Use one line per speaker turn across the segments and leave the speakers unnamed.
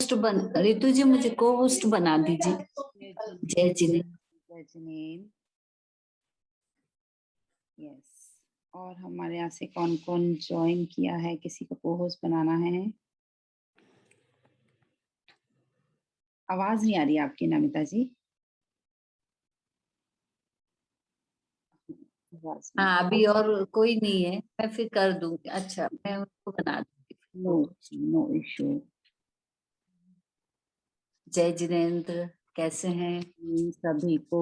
Host बन रितु जी, मुझे को होस्ट बना दीजिए। जय जिनेंद्र।
जय जिनेंद्र। यस, और हमारे यहाँ से कौन कौन ज्वाइन किया है, किसी को को होस्ट बनाना है? आवाज नहीं आ रही आपकी नमिता जी।
हाँ, अभी और कोई नहीं है, मैं फिर कर दूंगी। अच्छा, मैं उनको बना दूंगी।
No issue.
जय जिनेंद्र, कैसे हैं
सभी को?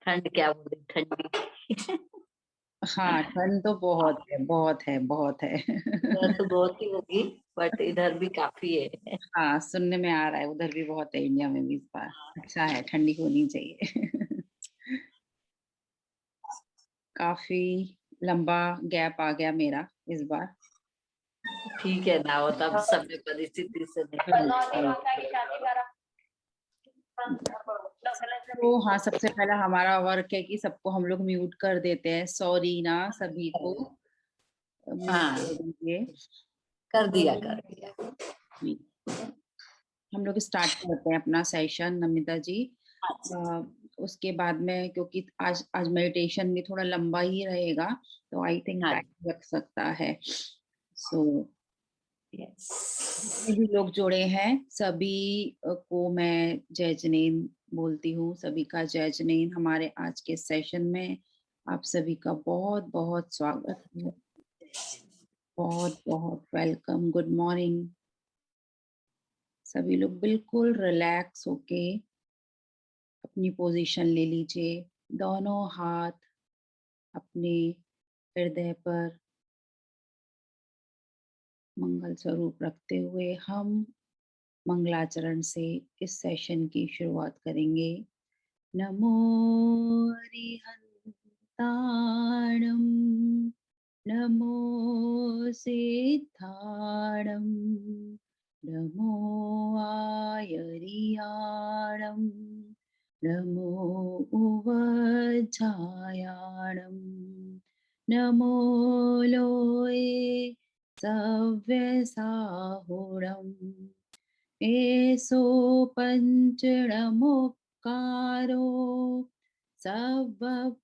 ठंड क्या बोल रही, ठंडी?
हाँ, ठंड तो बहुत है, बहुत है, बहुत है।
इधर तो बहुत ही होगी, बट इधर भी काफी है।
हाँ, सुनने में आ रहा है, उधर भी बहुत है, इंडिया में भी इस बार। अच्छा है, ठंडी होनी चाहिए। काफी लंबा गैप आ गया मेरा इस बार।
ठीक है ना, वो तब समय परिस्थिति से नहीं।
तो हाँ, सबसे पहला हमारा वर्क है कि सबको हम लोग म्यूट कर देते हैं। सॉरी ना सभी को, म्यूट कर दीजिए।
कर दिया।
हम लोग स्टार्ट करते हैं अपना सेशन, नमिता जी। उसके बाद में, क्योंकि आज मेडिटेशन भी थोड़ा लंबा ही रहेगा, तो आई थिंक टाइम लग सकता है। सो जितने भी लोग जुड़े हैं सभी को मैं जय जिनेंद्र बोलती हूँ। सभी का जय जिनेंद्र। हमारे आज के सेशन में आप सभी का बहुत बहुत स्वागत है, बहुत बहुत वेलकम। Good morning. सभी लोग बिल्कुल रिलैक्स होके अपनी पोजीशन ले लीजिए। दोनों हाथ अपने हृदय पर मंगल स्वरूप रखते हुए हम मंगलाचरण से इस सेशन की शुरुआत करेंगे। नमो अरिहंताणं, नमो सिद्धाणं, नमो आयर्याणं, नमो उवज्झायाणं, नमो लोये सव्यसाहुणम्। एसो पंचणमुक्कारो सवपावपडासरो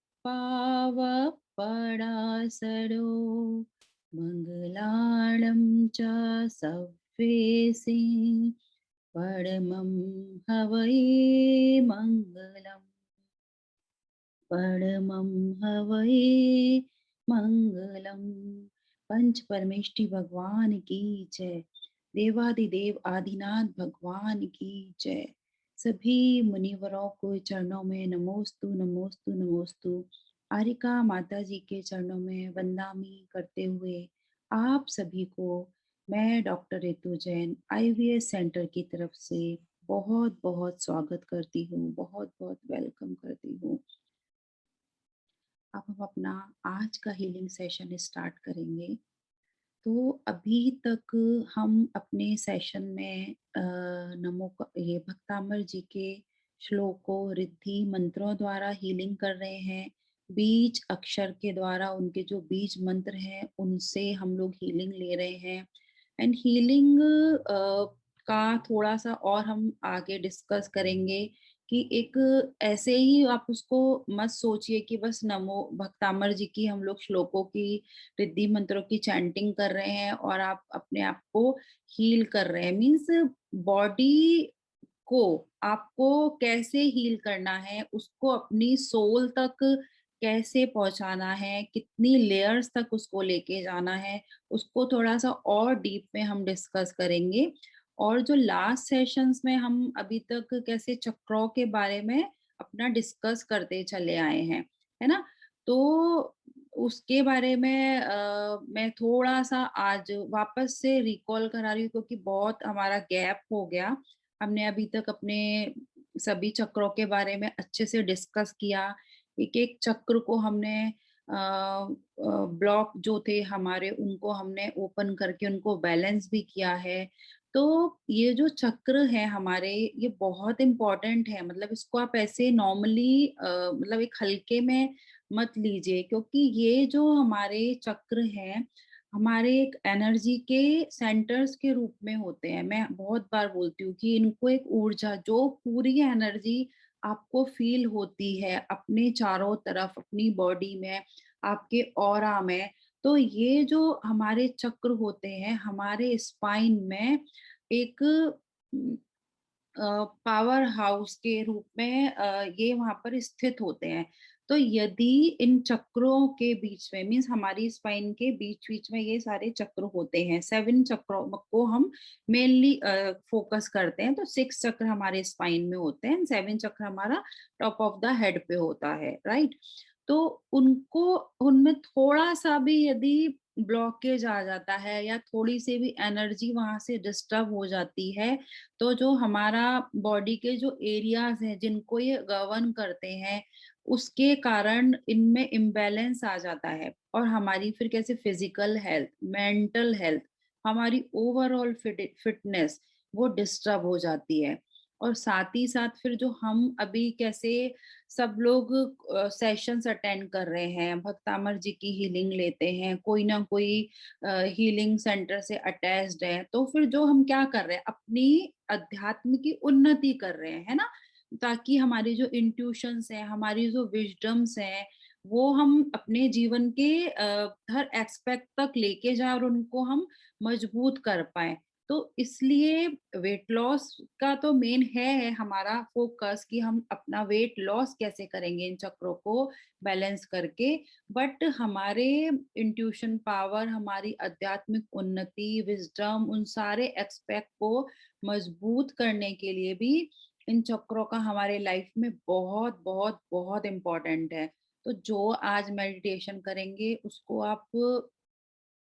मंगलाणं च सव्येसि परमं हवै मंगलम्, परमं हवै मंगलम्। पंच परमेष्टि भगवान की जय। देवादिदेव आदिनाथ भगवान की जय। सभी मुनिवरों को चरणों में नमोस्तु नमोस्तु नमोस्तु। आरिका माता जी के चरणों में वंदामी करते हुए आप सभी को मैं doctor Ritu Jain IVS centre की तरफ से बहुत बहुत स्वागत करती हूँ, बहुत बहुत वेलकम करती हूँ। अब हम अपना आज का हीलिंग सेशन स्टार्ट करेंगे। तो अभी तक हम अपने सेशन में नमो ये भक्तामर जी के श्लोकों, रिद्धि मंत्रों द्वारा हीलिंग कर रहे हैं। बीज अक्षर के द्वारा उनके जो बीज मंत्र हैं उनसे हम लोग हीलिंग ले रहे हैं। एंड हीलिंग का थोड़ा सा और हम आगे डिस्कस करेंगे कि एक ऐसे ही आप उसको मत सोचिए कि बस नमो भक्तामर जी की हम लोग श्लोकों की, रिद्धि मंत्रों की चैंटिंग कर रहे हैं और आप अपने आप को हील कर रहे हैं। मीन्स बॉडी को आपको कैसे हील करना है, उसको अपनी सोल तक कैसे पहुंचाना है, कितनी लेयर्स तक उसको लेके जाना है, उसको थोड़ा सा और डीप में हम डिस्कस करेंगे। और जो लास्ट सेशंस में हम अभी तक कैसे चक्रों के बारे में अपना डिस्कस करते चले आए हैं, है ना, तो उसके बारे में मैं थोड़ा सा आज वापस से रिकॉल करा रही हूँ, क्योंकि बहुत हमारा गैप हो गया। हमने अभी तक अपने सभी चक्रों के बारे में अच्छे से डिस्कस किया। एक एक चक्र को हमने ब्लॉक जो थे हमारे उनको हमने ओपन करके उनको बैलेंस भी किया है। तो ये जो चक्र है हमारे, ये बहुत इम्पोर्टेंट है। मतलब इसको आप ऐसे नॉर्मली मतलब एक हल्के में मत लीजिए, क्योंकि ये जो हमारे चक्र हैं हमारे एक एनर्जी के सेंटर्स के रूप में होते हैं। मैं बहुत बार बोलती हूँ कि इनको एक ऊर्जा, जो पूरी एनर्जी आपको फील होती है अपने चारों तरफ, अपनी बॉडी में, आपके ऑरा में, तो ये जो हमारे चक्र होते हैं हमारे स्पाइन में एक पावर हाउस के रूप में ये वहां पर स्थित होते हैं। तो यदि इन चक्रों के बीच में, मीन्स हमारी स्पाइन के बीच बीच में ये सारे चक्र होते हैं, 7 चक्रों को हम मेनली फोकस करते हैं। तो 6 चक्र हमारे स्पाइन में होते हैं, 7 चक्र हमारा टॉप ऑफ द हेड पे होता है, राइट। तो उनको, उनमें थोड़ा सा भी यदि ब्लॉकेज आ जाता है या थोड़ी सी भी एनर्जी वहां से डिस्टर्ब हो जाती है, तो जो हमारा बॉडी के जो एरियाज हैं जिनको ये गवर्न करते हैं, उसके कारण इनमें इम्बैलेंस आ जाता है और हमारी फिर कैसे फिजिकल हेल्थ, मेंटल हेल्थ, हमारी ओवरऑल फिटनेस वो डिस्टर्ब हो जाती है। और साथ ही साथ फिर जो हम अभी कैसे सब लोग सेशंस अटेंड कर रहे हैं, भक्तामर जी की हीलिंग लेते हैं, कोई ना कोई हीलिंग सेंटर से अटैच्ड है, तो फिर जो हम क्या कर रहे हैं, अपनी अध्यात्म की उन्नति कर रहे हैं, है ना, ताकि हमारी जो इंट्यूशंस हैं, हमारी जो विजडम्स हैं, वो हम अपने जीवन के हर एक्सपेक्ट तक लेके जाए और उनको हम मजबूत कर पाए। तो इसलिए वेट लॉस का तो मेन है हमारा फोकस कि हम अपना वेट लॉस कैसे करेंगे इन चक्रों को बैलेंस करके। बट हमारे इंट्यूशन पावर, हमारी आध्यात्मिक उन्नति, विजडम, उन सारे एक्सपेक्ट को मजबूत करने के लिए भी इन चक्रों का हमारे लाइफ में बहुत बहुत बहुत इम्पोर्टेंट है। तो जो आज मेडिटेशन करेंगे उसको आप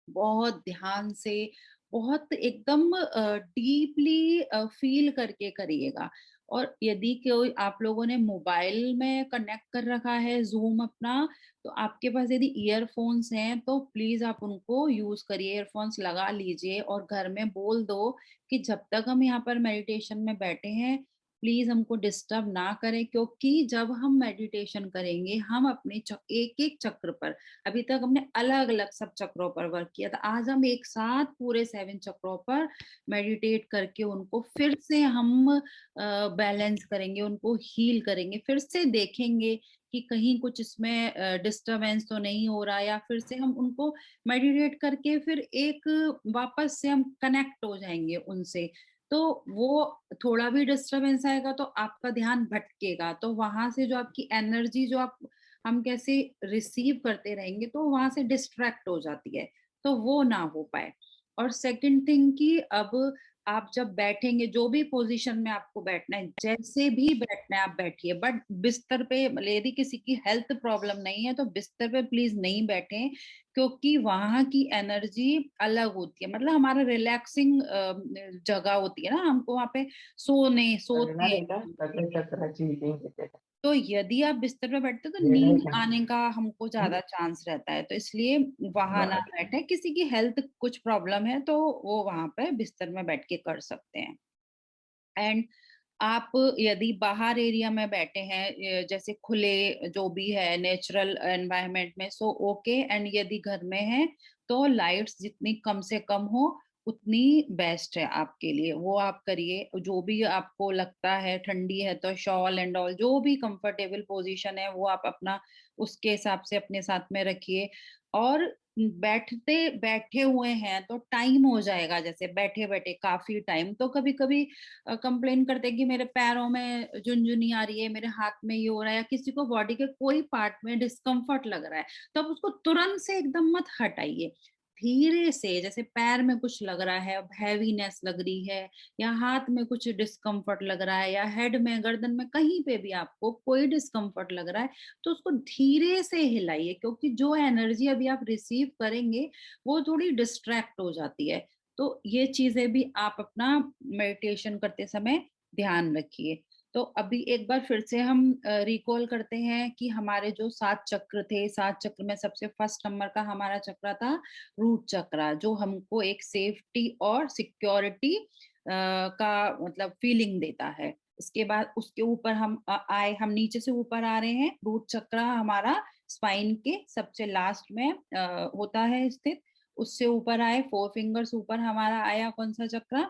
बहुत ध्यान से, बहुत एकदम डीपली फील करके करिएगा। और यदि कोई आप लोगों ने मोबाइल में कनेक्ट कर रखा है जूम अपना, तो आपके पास यदि ईयरफोन्स हैं तो प्लीज आप उनको यूज करिए, ईयरफोन्स लगा लीजिए और घर में बोल दो कि जब तक हम यहाँ पर मेडिटेशन में बैठे हैं प्लीज हमको डिस्टर्ब ना करें। क्योंकि जब हम मेडिटेशन करेंगे हम अपने एक एक चक्र पर, अभी तक हमने अलग अलग सब चक्रों पर वर्क किया था, आज हम एक साथ पूरे 7 चक्रों पर मेडिटेट करके उनको फिर से हम बैलेंस करेंगे, उनको हील करेंगे, फिर से देखेंगे कि कहीं कुछ इसमें डिस्टरबेंस तो नहीं हो रहा, या फिर से हम उनको मेडिटेट करके फिर एक वापस से हम कनेक्ट हो जाएंगे उनसे। तो वो थोड़ा भी डिस्टरबेंस आएगा तो आपका ध्यान भटकेगा, तो वहां से जो आपकी एनर्जी जो आप हम कैसे रिसीव करते रहेंगे तो वहां से डिस्ट्रैक्ट हो जाती है, तो वो ना हो पाए। और सेकंड थिंग कि अब आप जब बैठेंगे, जो भी पोजीशन में आपको बैठना है, जैसे भी बैठना है आप बैठिए, बट बिस्तर पे, यदि किसी की हेल्थ प्रॉब्लम नहीं है तो बिस्तर पे प्लीज नहीं बैठें, क्योंकि वहां की एनर्जी अलग होती है, मतलब हमारा रिलैक्सिंग जगह होती है ना, हमको वहां पे सोते हैं। तो यदि आप बिस्तर पे बैठते हो तो नींद आने का हमको ज्यादा चांस रहता है, तो इसलिए वहां ना बैठे। किसी की हेल्थ कुछ प्रॉब्लम है तो वो वहां पे बिस्तर में बैठ के कर सकते हैं। एंड आप यदि बाहर एरिया में बैठे हैं, जैसे खुले जो भी है नेचुरल एनवायरनमेंट में, सो ओके। एंड यदि घर में है तो लाइट्स जितनी कम से कम हो उतनी बेस्ट है आपके लिए, वो आप करिए। जो भी आपको लगता है, ठंडी है तो शॉल एंड ऑल, जो भी कंफर्टेबल पोजीशन है वो आप अपना उसके हिसाब से अपने साथ में रखिए। और बैठते बैठे हुए हैं तो टाइम हो जाएगा, जैसे बैठे बैठे काफी टाइम, तो कभी कभी कंप्लेन करते हैं कि मेरे पैरों में झुनझुनी आ रही है, मेरे हाथ में ये हो रहा है, या किसी को बॉडी के कोई पार्ट में डिस्कम्फर्ट लग रहा है, तो आप उसको तुरंत से एकदम मत हटाइए। धीरे से, जैसे पैर में कुछ लग रहा है, हैवीनेस लग रही है, या हाथ में कुछ डिस्कम्फर्ट लग रहा है, या हेड में, गर्दन में, कहीं पे भी आपको कोई डिस्कम्फर्ट लग रहा है, तो उसको धीरे से हिलाइए, क्योंकि जो एनर्जी अभी आप रिसीव करेंगे वो थोड़ी डिस्ट्रैक्ट हो जाती है। तो ये चीजें भी आप अपना मेडिटेशन करते समय ध्यान रखिए। तो अभी एक बार फिर से हम रिकॉल करते हैं कि हमारे जो 7 चक्र थे, 7 चक्र में सबसे फर्स्ट नंबर का हमारा चक्र था रूट चक्र, जो हमको एक सेफ्टी और सिक्योरिटी का मतलब फीलिंग देता है। इसके बाद उसके ऊपर हम आए, हम नीचे से ऊपर आ रहे हैं, रूट चक्र हमारा स्पाइन के सबसे लास्ट में होता है स्थित। उससे ऊपर आए, 4 फिंगर्स ऊपर हमारा आया कौन सा चक्र,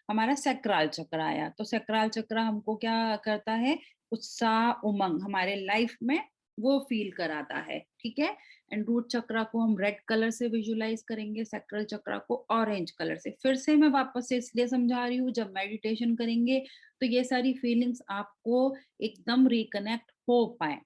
हमारा सैक्रल चक्र आया। तो सैक्रल चक्र हमको क्या करता है, उत्साह, उमंग हमारे लाइफ में वो फील कराता है, ठीक है। एंड रूट चक्र को हम रेड कलर से विजुलाइज करेंगे, सैक्रल चक्र को ऑरेंज कलर से। फिर से मैं वापस से इसलिए समझा रही हूँ, जब मेडिटेशन करेंगे तो ये सारी फीलिंग्स आपको एकदम रिकनेक्ट हो पाए।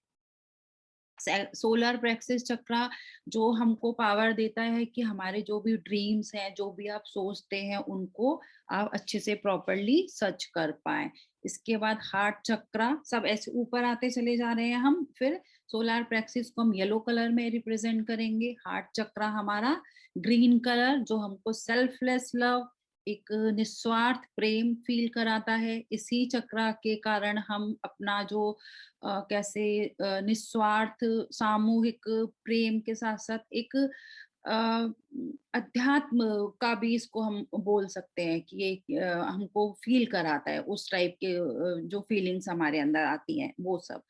सोलर प्लेक्सस चक्रा जो हमको पावर देता है कि हमारे जो भी ड्रीम्स हैं, जो भी आप सोचते हैं, उनको आप अच्छे से प्रॉपरली सच कर पाए। इसके बाद हार्ट चक्रा, सब ऐसे ऊपर आते चले जा रहे हैं हम। फिर सोलर प्लेक्सस को हम येलो कलर में रिप्रेजेंट करेंगे, हार्ट चक्रा हमारा ग्रीन कलर जो हमको सेल्फलेस लव, एक निस्वार्थ प्रेम फील कराता है। इसी चक्रा के कारण हम अपना जो कैसे निस्वार्थ सामूहिक प्रेम के साथ साथ एक अध्यात्म का भी इसको हम बोल सकते हैं कि ये हमको फील कराता है, उस टाइप के जो फीलिंग्स हमारे अंदर आती हैं वो सब।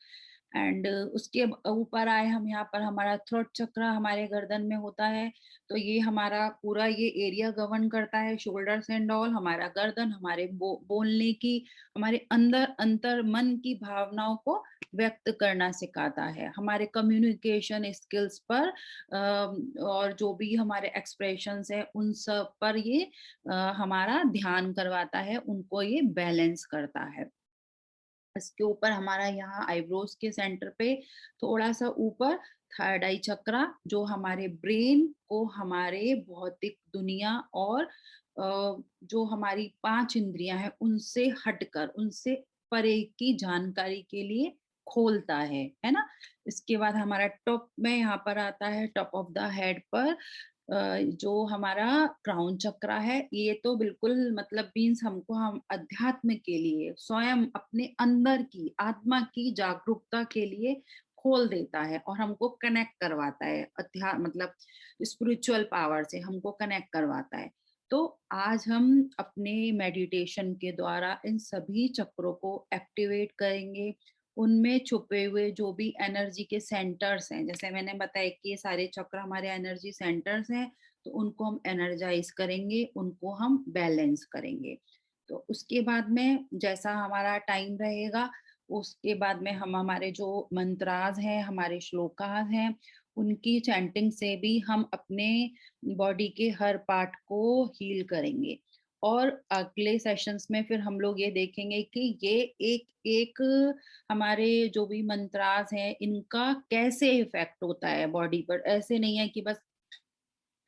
एंड उसके ऊपर आए हम, यहाँ पर हमारा थ्रोट चक्र हमारे गर्दन में होता है। तो ये हमारा पूरा ये एरिया गवर्न करता है, शोल्डर्स एंड ऑल, हमारा गर्दन, हमारे बोलने की, हमारे अंदर अंतर मन की भावनाओं को व्यक्त करना सिखाता है, हमारे कम्युनिकेशन स्किल्स पर और जो भी हमारे एक्सप्रेशंस है उन सब पर ये हमारा ध्यान करवाता है, उनको ये बैलेंस करता है। इसके ऊपर हमारा यहाँ आईब्रोज के सेंटर पे थोड़ा सा ऊपर थर्ड आई चक्रा जो हमारे ब्रेन को हमारे भौतिक दुनिया और जो हमारी 5 इंद्रियां हैं उनसे हटकर, उनसे परे की जानकारी के लिए खोलता है ना। इसके बाद हमारा टॉप में यहाँ पर आता है, टॉप ऑफ द हेड पर जो हमारा क्राउन चक्रा है, ये तो बिल्कुल मतलब मीन्स हमको हम अध्यात्म के लिए, स्वयं अपने अंदर की आत्मा की जागरूकता के लिए खोल देता है और हमको कनेक्ट करवाता है, मतलब स्पिरिचुअल पावर से हमको कनेक्ट करवाता है। तो आज हम अपने मेडिटेशन के द्वारा इन सभी चक्रों को एक्टिवेट करेंगे। उनमें छुपे हुए जो भी एनर्जी के सेंटर्स हैं, जैसे मैंने बताया कि ये सारे चक्र हमारे एनर्जी सेंटर्स हैं, तो उनको हम एनर्जाइज करेंगे, उनको हम बैलेंस करेंगे। तो उसके बाद में जैसा हमारा टाइम रहेगा, उसके बाद में हम हमारे जो मंत्रास हैं, हमारे श्लोकास हैं, उनकी चैंटिंग से भी हम अपने बॉडी के हर पार्ट को हील करेंगे। और अगले सेशंस में फिर हम लोग ये देखेंगे कि ये एक एक हमारे जो भी मंत्रास हैं इनका कैसे इफेक्ट होता है बॉडी पर। ऐसे नहीं है कि बस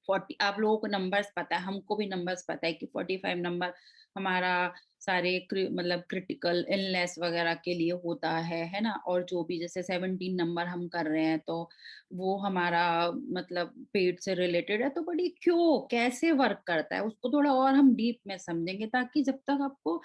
40, आप लोगों को नंबर्स पता है, हमको भी नंबर्स पता है कि 45 नंबर हमारा सारे मतलब क्रिटिकल इलनेस वगैरह के लिए होता है ना। और जो भी जैसे 17 नंबर हम कर रहे हैं तो वो हमारा मतलब पेट से रिलेटेड है। तो बड़ी क्यों कैसे वर्क करता है उसको थोड़ा और हम डीप में समझेंगे, ताकि जब तक आपको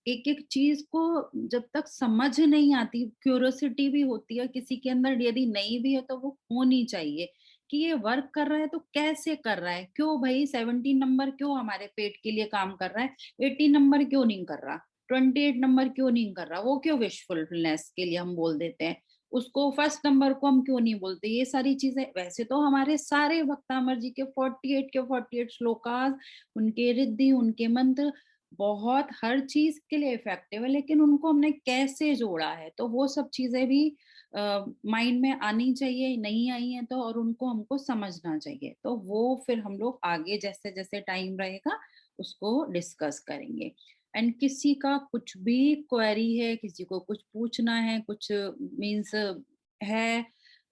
एक एक चीज को जब तक समझ नहीं आती, क्यूरियोसिटी भी होती है किसी के अंदर, यदि नहीं भी है तो वो होनी चाहिए कि ये वर्क कर रहा है तो कैसे कर रहा है, क्यों भाई 17 नंबर क्यों हमारे पेट के लिए काम कर रहा है, 18 नंबर क्यों नहीं कर रहा, 28 नंबर क्यों नहीं कर रहा, वो क्यों विशफुलनेस के लिए हम बोल देते हैं, उसको फर्स्ट नंबर को हम क्यों नहीं बोलते। ये सारी चीजें वैसे तो हमारे सारे भक्तामर जी के 48 के 48 श्लोकास, उनके रिद्धि, उनके मंत्र बहुत हर चीज के लिए इफेक्टिव है, लेकिन उनको हमने कैसे जोड़ा है, तो वो सब चीजें भी माइंड में आनी चाहिए, नहीं आई है तो, और उनको हमको समझना चाहिए। तो वो फिर हम लोग आगे जैसे जैसे टाइम रहेगा उसको डिस्कस करेंगे। एंड किसी का कुछ भी क्वेरी है, किसी को कुछ पूछना है, कुछ मीन्स है,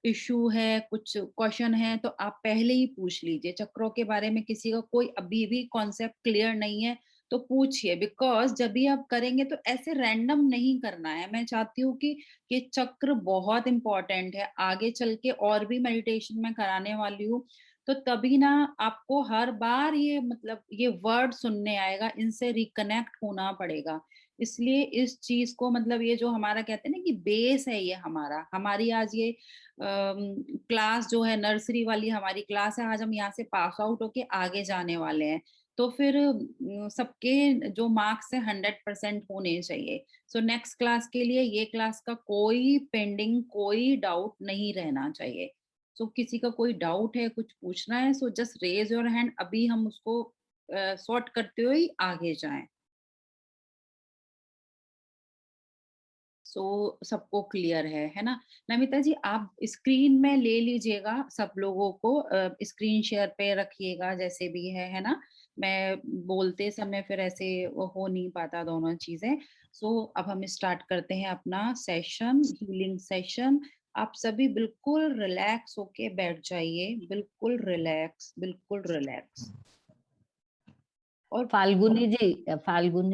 इशू है, कुछ क्वेश्चन है, तो आप पहले ही पूछ लीजिए। चक्रों के बारे में किसी का कोई अभी भी कॉन्सेप्ट क्लियर नहीं है तो पूछिए, बिकॉज जब भी आप करेंगे तो ऐसे रैंडम नहीं करना है। मैं चाहती हूँ कि ये चक्र बहुत इंपॉर्टेंट है, आगे चल के और भी मेडिटेशन में कराने वाली हूँ। तो तभी ना आपको हर बार ये मतलब ये वर्ड सुनने आएगा, इनसे रिकनेक्ट होना पड़ेगा। इसलिए इस चीज को मतलब ये जो हमारा कहते हैं ना कि बेस है, ये हमारा हमारी आज ये क्लास जो है नर्सरी वाली हमारी क्लास है, आज हम यहाँ से पास आउट होके आगे जाने वाले हैं। तो फिर सबके जो मार्क्स है 100% होने चाहिए। सो नेक्स्ट क्लास के लिए ये क्लास का कोई पेंडिंग, कोई डाउट नहीं रहना चाहिए। सो किसी का कोई डाउट है, कुछ पूछना है, so just raise your hand, अभी हम उसको सॉर्ट करते हुए ही आगे जाएं। सो सबको क्लियर है ना? नमिता जी, आप स्क्रीन में ले लीजिएगा, सब लोगों को स्क्रीन शेयर पे रखिएगा जैसे भी है ना? मैं बोलते समय फिर ऐसे वो हो नहीं पाता दोनों चीजें। सो अब हम स्टार्ट करते हैं अपना सेशन, हीलिंग सेशन। आप सभी बिल्कुल रिलैक्स होके बैठ जाइए, बिल्कुल रिलैक्स, बिल्कुल रिलैक्स। और
फाल्गुनी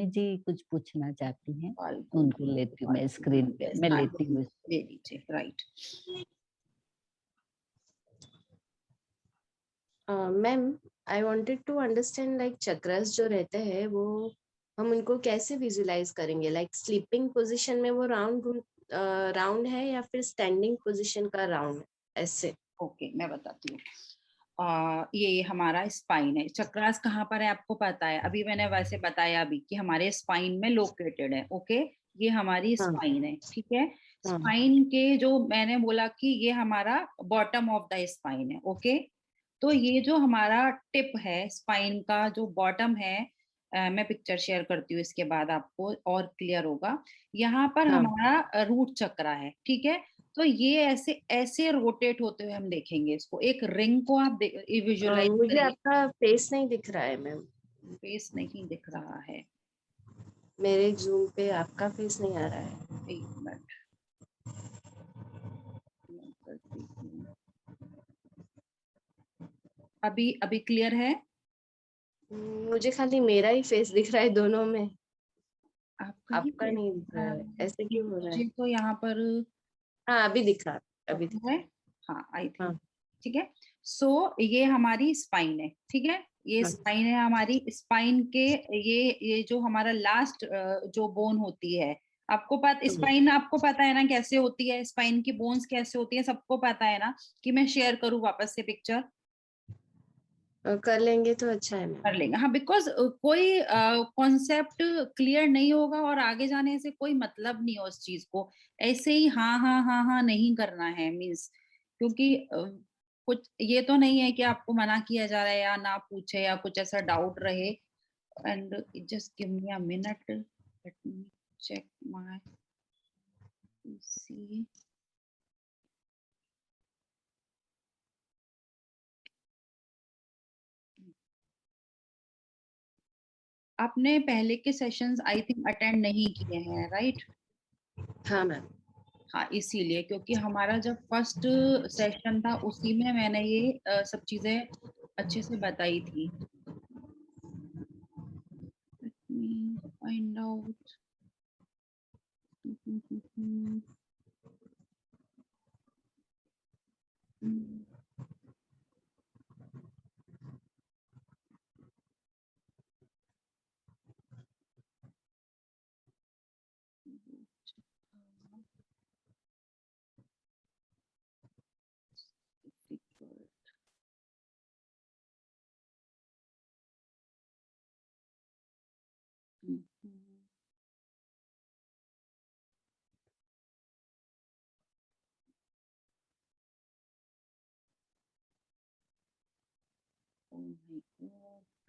जी कुछ पूछना चाहती हैं, उनको लेती हूँ मैं स्क्रीन पे, मैं लेती हूँ।
ले लीजिए, right.
Ma'am, I wanted to understand, like chakras जो रहते हैं वो हम उनको कैसे विजुलाइज करेंगे? लाइक स्लीपिंग पोजीशन में वो राउंड है या फिर स्टैंडिंग पोजीशन का राउंड है, ऐसे?
ओके, मैं बताती हूँ। ये हमारा स्पाइन है। चक्रास कहाँ पर है आपको पता है? अभी मैंने वैसे बताया अभी कि हमारे स्पाइन में लोकेटेड है। ओके, ये हमारी
हाँ
स्पाइन है, ठीक है।
हाँ
स्पाइन के जो मैंने बोला कि ये हमारा बॉटम ऑफ द स्पाइन है। ओके, तो ये जो हमारा टिप है स्पाइन का, जो बॉटम है, मैं पिक्चर शेयर करती हूँ, इसके बाद आपको और क्लियर होगा। यहाँ पर
हाँ।
हमारा रूट चक्रा है, ठीक है। तो ये ऐसे ऐसे रोटेट होते हुए हम देखेंगे इसको, एक रिंग को आप विजुलाइज
मुझे
करिए।
आपका फेस नहीं दिख रहा है मैम।
फेस नहीं दिख रहा है?
मेरे जूम पे आपका फेस नहीं आ रहा है।
एक मिनट, मैं करती हूँ। अभी अभी क्लियर है?
मुझे खाली मेरा ही फेस दिख रहा है दोनों में,
आप कहीं
आपका
पे
नहीं दिख रहा है, ऐसे क्यों हो रहा है?
मुझे तो यहाँ पर
हाँ, अभी दिख रहा है, अभी दिख
है। हाँ, आई
रहा।
थिंक
हाँ
ठीक है। सो ये हमारी स्पाइन है, ठीक है। ये
हाँ
स्पाइन है हमारी। स्पाइन के ये जो हमारा लास्ट जो बोन होती है, आपको पता, स्पाइन आपको पता है ना कैसे होती है, स्पाइन की बोन्स कैसे होती है, सबको पता है ना? कि मैं शेयर करूँ वापस से पिक्चर?
कर लेंगे तो अच्छा है
कर
मैम।
लेंगे, हाँ, बिकॉज कोई कॉन्सेप्ट क्लियर नहीं होगा और आगे जाने से कोई मतलब नहीं है उस चीज को। ऐसे ही हाँ हाँ हाँ हाँ नहीं करना है, मीन्स क्योंकि कुछ ये तो नहीं है कि आपको मना किया जा रहा है या ना पूछे या कुछ ऐसा डाउट रहे। And just give me a minute, let me check my see. आपने पहले के सेशंस आई थिंक अटेंड नहीं किए हैं, राइट?
हाँ मैम।
हाँ, इसीलिए, क्योंकि हमारा जब फर्स्ट सेशन था उसी में मैंने ये सब चीजें अच्छे से बताई थी। Let me find out.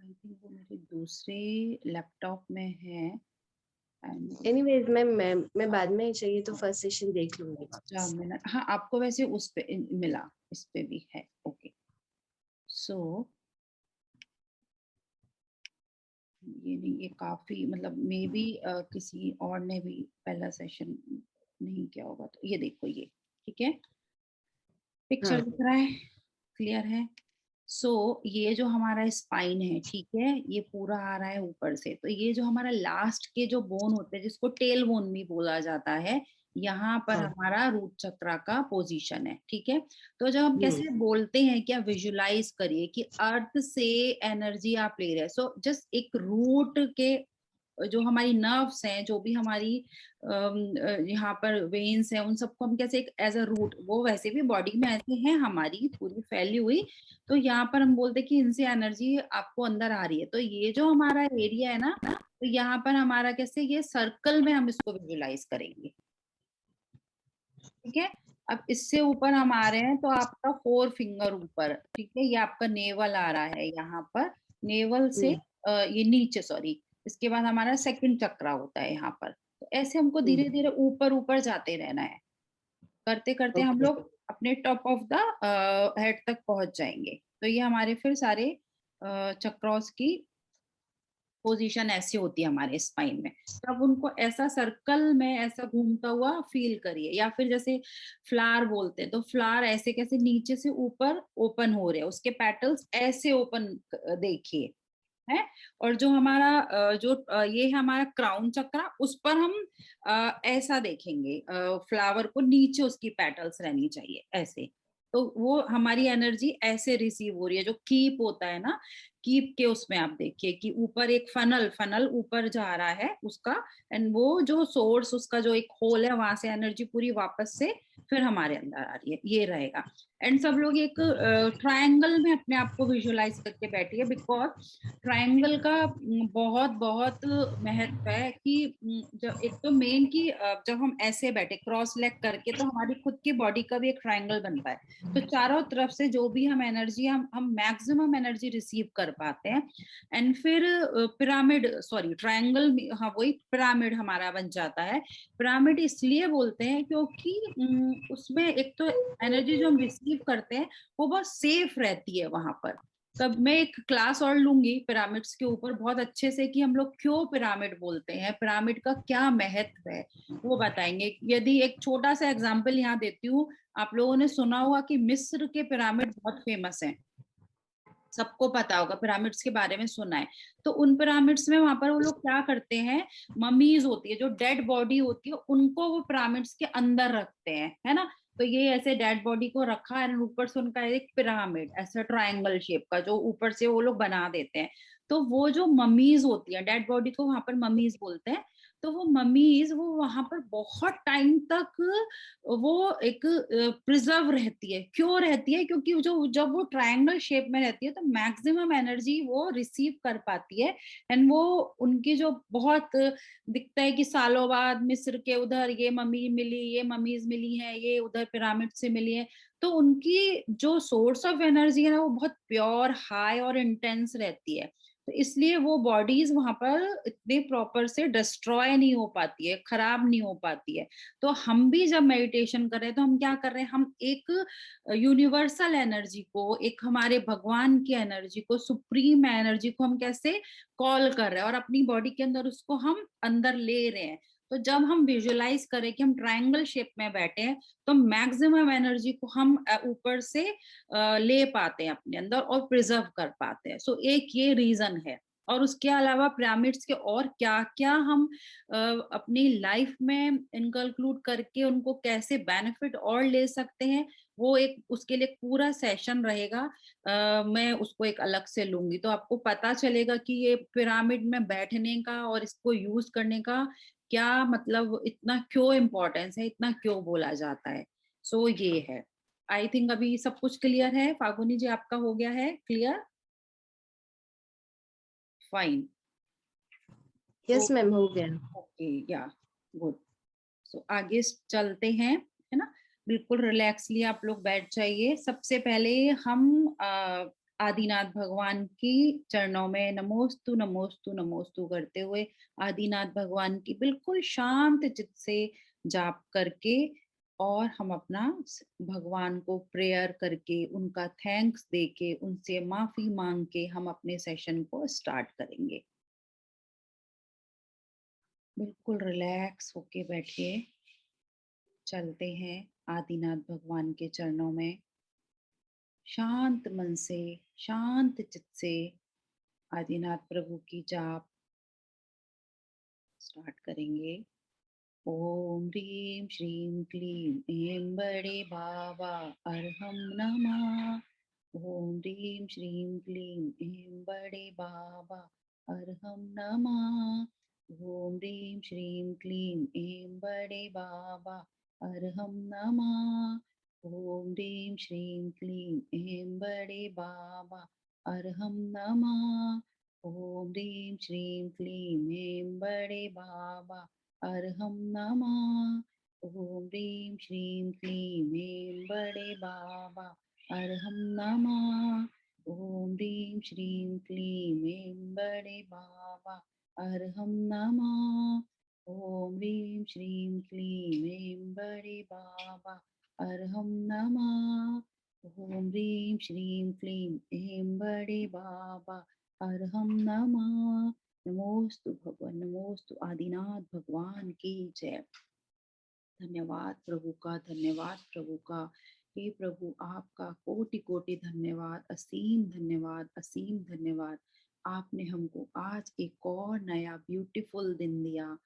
I think वो मेरे दूसरे लैपटॉप में है।
एनीवेज मैं बाद में चाहिए तो फर्स्ट सेशन देख लूंगी वापस।
मिनट, हाँ, आपको वैसे उस पे मिला, इस पे भी है। ओके, सो ये नहीं, ये काफी मतलब मे बी किसी और ने भी पहला सेशन नहीं किया होगा, तो ये देखो, ये ठीक है, पिक्चर
हाँ
दिख रहा है, क्लियर है। सो ये जो हमारा स्पाइन है, ठीक है, ये पूरा आ रहा है ऊपर से। तो ये जो हमारा लास्ट के जो बोन होते हैं, जिसको टेल बोन भी बोला जाता है, यहाँ पर
हाँ।
हमारा रूट चक्रा का पोजीशन है, ठीक है। तो जब हम कैसे बोलते हैं, क्या विजुलाइज करिए कि अर्थ से एनर्जी आप ले रहे हैं। सो जस्ट एक रूट के जो हमारी नर्व्स हैं, जो भी हमारी यहाँ पर वेन्स हैं, उन सबको हम कैसे एक एज अ रूट, वो वैसे भी बॉडी में ऐसे हैं हमारी पूरी फैली हुई। तो यहाँ पर हम बोलते हैं कि इनसे एनर्जी आपको अंदर आ रही है। तो ये जो हमारा एरिया है ना, तो यहाँ पर हमारा कैसे ये सर्कल में हम इसको विजुलाइज करेंगे, ठीक है। अब इससे ऊपर हम आ रहे हैं तो आपका 4 फिंगर ऊपर, ठीक है, ये आपका नेवल आ रहा है यहाँ पर, नेवल से ये नीचे, सॉरी, इसके बाद हमारा सेकंड चक्रा होता है यहाँ पर। तो ऐसे हमको धीरे धीरे ऊपर ऊपर जाते रहना है, करते करते हम
ओके।
लोग अपने टॉप ऑफ द हेड तक पहुंच जाएंगे। तो ये हमारे फिर सारे चक्रोस की पोजीशन ऐसी होती है हमारे स्पाइन में। तब उनको ऐसा सर्कल में ऐसा घूमता हुआ फील करिए, या फिर जैसे फ्लावर बोलते हैं तो फ्लावर ऐसे कैसे नीचे से ऊपर ओपन हो रहे हैं, उसके पेटल्स ऐसे ओपन देखिए, है। और जो हमारा ये है हमारा क्राउन चक्रा, उस पर हम ऐसा देखेंगे, फ्लावर को नीचे उसकी पेटल्स रहनी चाहिए ऐसे। तो वो हमारी एनर्जी ऐसे रिसीव हो रही है। जो कीप होता है ना, कीप के उसमें आप देखिए कि ऊपर एक फनल फनल ऊपर जा रहा है उसका, एंड वो जो सोर्स उसका जो एक होल है वहां से एनर्जी पूरी वापस से फिर हमारे अंदर आ रही है, ये रहेगा। एंड सब लोग एक ट्रायंगल में अपने आप को विजुअलाइज करके बैठिए, बिकॉज ट्रायंगल का बहुत बहुत महत्व है कि जब एक तो मेन की जब हम ऐसे बैठे क्रॉस लेग करके तो हमारी खुद की बॉडी का भी एक ट्रायंगल बनता है, तो चारों तरफ से जो भी हम एनर्जी हम मैक्सिमम एनर्जी रिसीव कर पाते हैं। एंड फिर पिरामिड, सॉरी ट्रायंगल, हाँ वही पिरामिड हमारा बन जाता है। पिरामिड इसलिए बोलते हैं क्योंकि उसमें एक तो एनर्जी जो हम रिसीव करते हैं वो बहुत सेफ रहती है वहां पर। तब मैं एक क्लास और लूंगी पिरामिड्स के ऊपर बहुत अच्छे से, कि हम लोग क्यों पिरामिड बोलते हैं, पिरामिड का क्या महत्व है वो बताएंगे। यदि एक छोटा सा एग्जांपल यहाँ देती हूँ, आप लोगों ने सुना होगा कि मिस्र के पिरामिड बहुत फेमस हैं, सबको पता होगा, पिरामिड्स के बारे में सुना है। तो उन पिरामिड्स में वहां पर वो लोग क्या करते हैं, ममीज होती है, जो डेड बॉडी होती है, उनको वो पिरामिड्स के अंदर रखते हैं, है ना। तो ये ऐसे डेड बॉडी को रखा है, ऊपर से उनका एक पिरामिड ऐसा ट्रायंगल शेप का जो ऊपर से वो लोग बना देते हैं। तो वो जो ममीज होती है, डेड बॉडी को वहां पर ममीज बोलते हैं। तो वो ममीज वो वहां पर बहुत टाइम तक वो एक प्रिजर्व रहती है। क्यों रहती है? क्योंकि जो जब वो ट्रायंगल शेप में रहती है तो मैक्सिमम एनर्जी वो रिसीव कर पाती है। एंड वो उनकी जो बहुत दिखता है कि सालों बाद मिस्र के उधर ये मम्मी मिली, ये मम्मीज मिली हैं, ये उधर पिरामिड से मिली है, तो उनकी जो सोर्स ऑफ एनर्जी है ना वो बहुत प्योर, हाई और इंटेंस रहती है। तो इसलिए वो बॉडीज वहां पर इतने प्रॉपर से डिस्ट्रॉय नहीं हो पाती है, खराब नहीं हो पाती है। तो हम भी जब मेडिटेशन कर रहे हैं तो हम क्या कर रहे हैं, हम एक यूनिवर्सल एनर्जी को, एक हमारे भगवान की एनर्जी को, सुप्रीम एनर्जी को हम कैसे कॉल कर रहे हैं और अपनी बॉडी के अंदर उसको हम अंदर ले रहे हैं। तो जब हम विजुअलाइज करें कि हम ट्रायंगल शेप में बैठे हैं तो मैक्सिमम एनर्जी को हम ऊपर से ले पाते हैं अपने अंदर और प्रिजर्व कर पाते हैं। सो एक ये रीजन है। और उसके अलावा पिरामिड्स के और क्या क्या हम अपनी लाइफ में इंक्लूड करके उनको कैसे बेनिफिट और ले सकते हैं, वो एक उसके लिए पूरा सेशन रहेगा। मैं उसको एक अलग से लूंगी तो आपको पता चलेगा कि ये पिरामिड में बैठने का और इसको यूज करने का क्या मतलब, इतना क्यों इम्पोर्टेंस है, इतना क्यों बोला जाता है। सो ये है। आई थिंक अभी सब कुछ क्लियर है। फागुनी जी आपका हो गया है क्लियर? फाइन।
यस मैम, हो गया।
ओके, या गुड। सो आगे चलते हैं, है ना। बिल्कुल रिलैक्सली आप लोग बैठ जाइए। सबसे पहले हम आदिनाथ भगवान की चरणों में नमोस्तु नमोस्तु नमोस्तु करते हुए आदिनाथ भगवान की बिल्कुल शांत चित्त से जाप करके, और हम अपना भगवान को प्रेयर करके, उनका थैंक्स देके, उनसे माफी मांग के हम अपने सेशन को स्टार्ट करेंगे। बिल्कुल रिलैक्स होके बैठिए। चलते हैं आदिनाथ भगवान के चरणों में, शांत मन से, शांत चित्त से आदिनाथ प्रभु की जाप स्टार्ट करेंगे। ओम ह्रीं श्रीं क्लीं ऐं बड़े बाबा अरहम नमः। ओम ह्रीं श्रीं क्लीं ऐं बड़े बाबा अरहम नमः। ओम ह्रीं श्रीं क्लीं ऐं बड़े बाबा अरहम नमः। ओम ह्रीं श्रीं क्लीं ऐं बड़े बाबा अरहम नमः। ओम ह्रीं श्रीं क्लीं ऐं बड़े बाबा अरहम नमः। ओम ह्रीं ह्रीं श्रीं क्लीं ऐं बड़े बाबा अर्हं नमः। ॐ ह्रीं श्रीं क्लीं ऐं बड़े बाबा अर्हं नमः। ॐ ह्रीं श्रीं क्लीं ऐं बड़े बाबा अर्हं नमः। ॐ ह्रीं श्रीं क्लीं ऐं बड़े बाबा अर्हं नमः। नमोस्तु भगवान, नमोस्तु आदिनाथ भगवान की जय। धन्यवाद प्रभु का, धन्यवाद प्रभु का। हे प्रभु आपका कोटि कोटि धन्यवाद, असीम धन्यवाद, असीम धन्यवाद। आपने हमको आज एक और नया ब्यूटीफुल दिन दिया,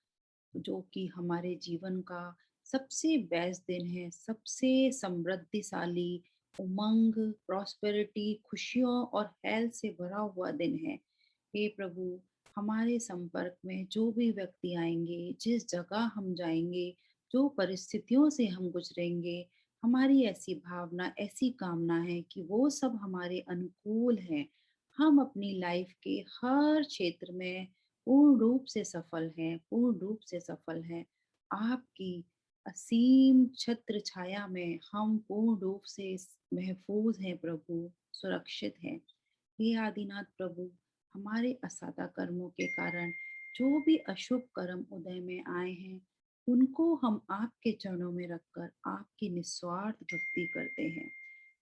जो कि हमारे जीवन का सबसे बेस्ट दिन है, सबसे समृद्धिशाली, उमंग, प्रॉस्पेरिटी, खुशियों और हेल्थ से भरा हुआ दिन है। हे प्रभु, हमारे संपर्क में जो भी व्यक्ति आएंगे, जिस जगह हम जाएंगे, जो परिस्थितियों से हम गुजरेंगे, हमारी ऐसी भावना, ऐसी कामना है कि वो सब हमारे अनुकूल हैं। हम अपनी लाइफ के हर क्षेत्र में पूर्ण रूप से सफल हैं, पूर्ण रूप से सफल हैं। आपकी असीम छत्र छाया में हम पूर्ण रूप से महफूज हैं प्रभु, सुरक्षित हैं। हे आदिनाथ प्रभु, हमारे असादा कर्मों के कारण जो भी अशुभ कर्म उदय में आए हैं, उनको हम आपके चरणों में रखकर आपकी निस्वार्थ भक्ति करते हैं।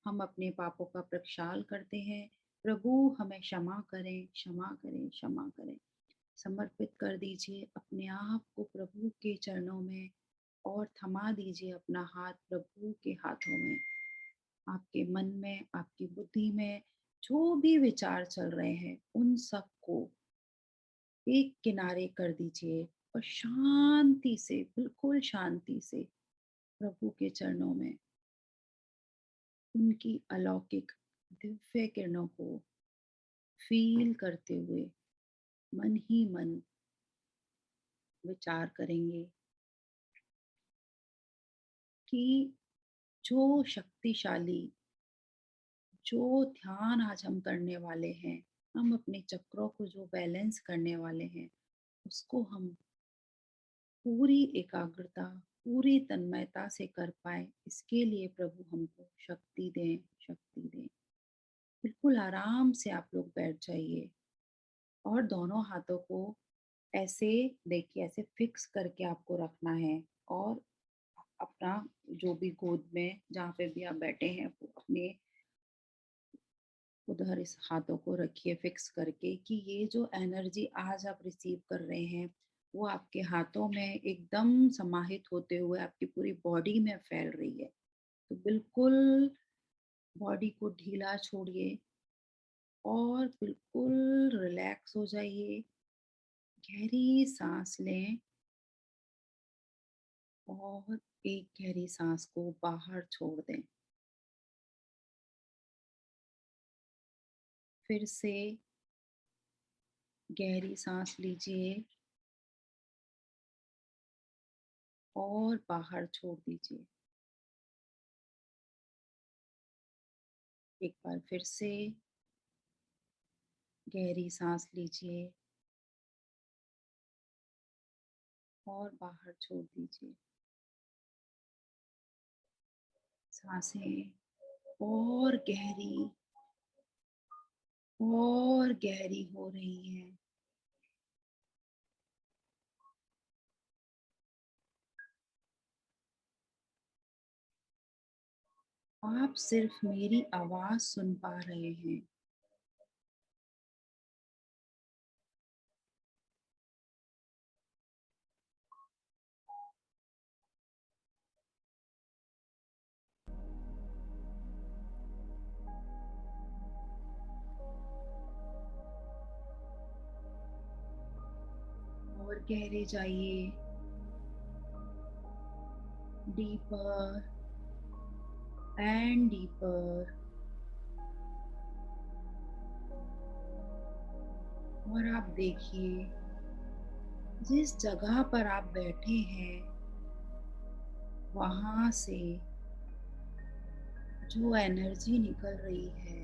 हम अपने पापों का प्रक्षाल करते हैं। प्रभु हमें क्षमा करें, क्षमा करें, क्षमा करें। समर्पित कर दीजिए अपने आप को प्रभु के चरणों में और थमा दीजिए अपना हाथ प्रभु के हाथों में। आपके मन में, आपकी बुद्धि में जो भी विचार चल रहे हैं, उन सब को एक किनारे कर दीजिए और शांति से, बिल्कुल शांति से प्रभु के चरणों में उनकी अलौकिक दिव्य किरणों को फील करते हुए मन ही मन विचार करेंगे कि जो शक्तिशाली, जो ध्यान आज हम करने वाले हैं, हम अपने चक्रों को जो बैलेंस करने वाले हैं, उसको हम पूरी एकाग्रता, पूरी तन्मयता से कर पाए, इसके लिए प्रभु हमको शक्ति दें, शक्ति दें। बिल्कुल आराम से आप लोग बैठ जाइए और दोनों हाथों को ऐसे देखिए, ऐसे फिक्स करके आपको रखना है और अपना जो भी गोद में जहाँ पे भी आप बैठे हैं, अपने उधर इस हाथों को रखिए फिक्स करके कि ये जो एनर्जी आज आप रिसीव कर रहे हैं, वो आपके हाथों में एकदम समाहित होते हुए आपकी पूरी बॉडी में फैल रही है। तो बिल्कुल बॉडी को ढीला छोड़िए और बिल्कुल रिलैक्स हो जाइए। गहरी सांस लें और एक गहरी सांस को बाहर छोड़ दें। फिर से गहरी सांस लीजिए और बाहर छोड़ दीजिए। एक बार फिर से गहरी सांस लीजिए और बाहर छोड़ दीजिए। सांसें और गहरी हो रही हैं। आप सिर्फ मेरी आवाज सुन पा रहे हैं। और गहरे जाइए, डीपर एंड डीपर। और आप देखिए, जिस जगह पर आप बैठे हैं, वहां से जो एनर्जी निकल रही है,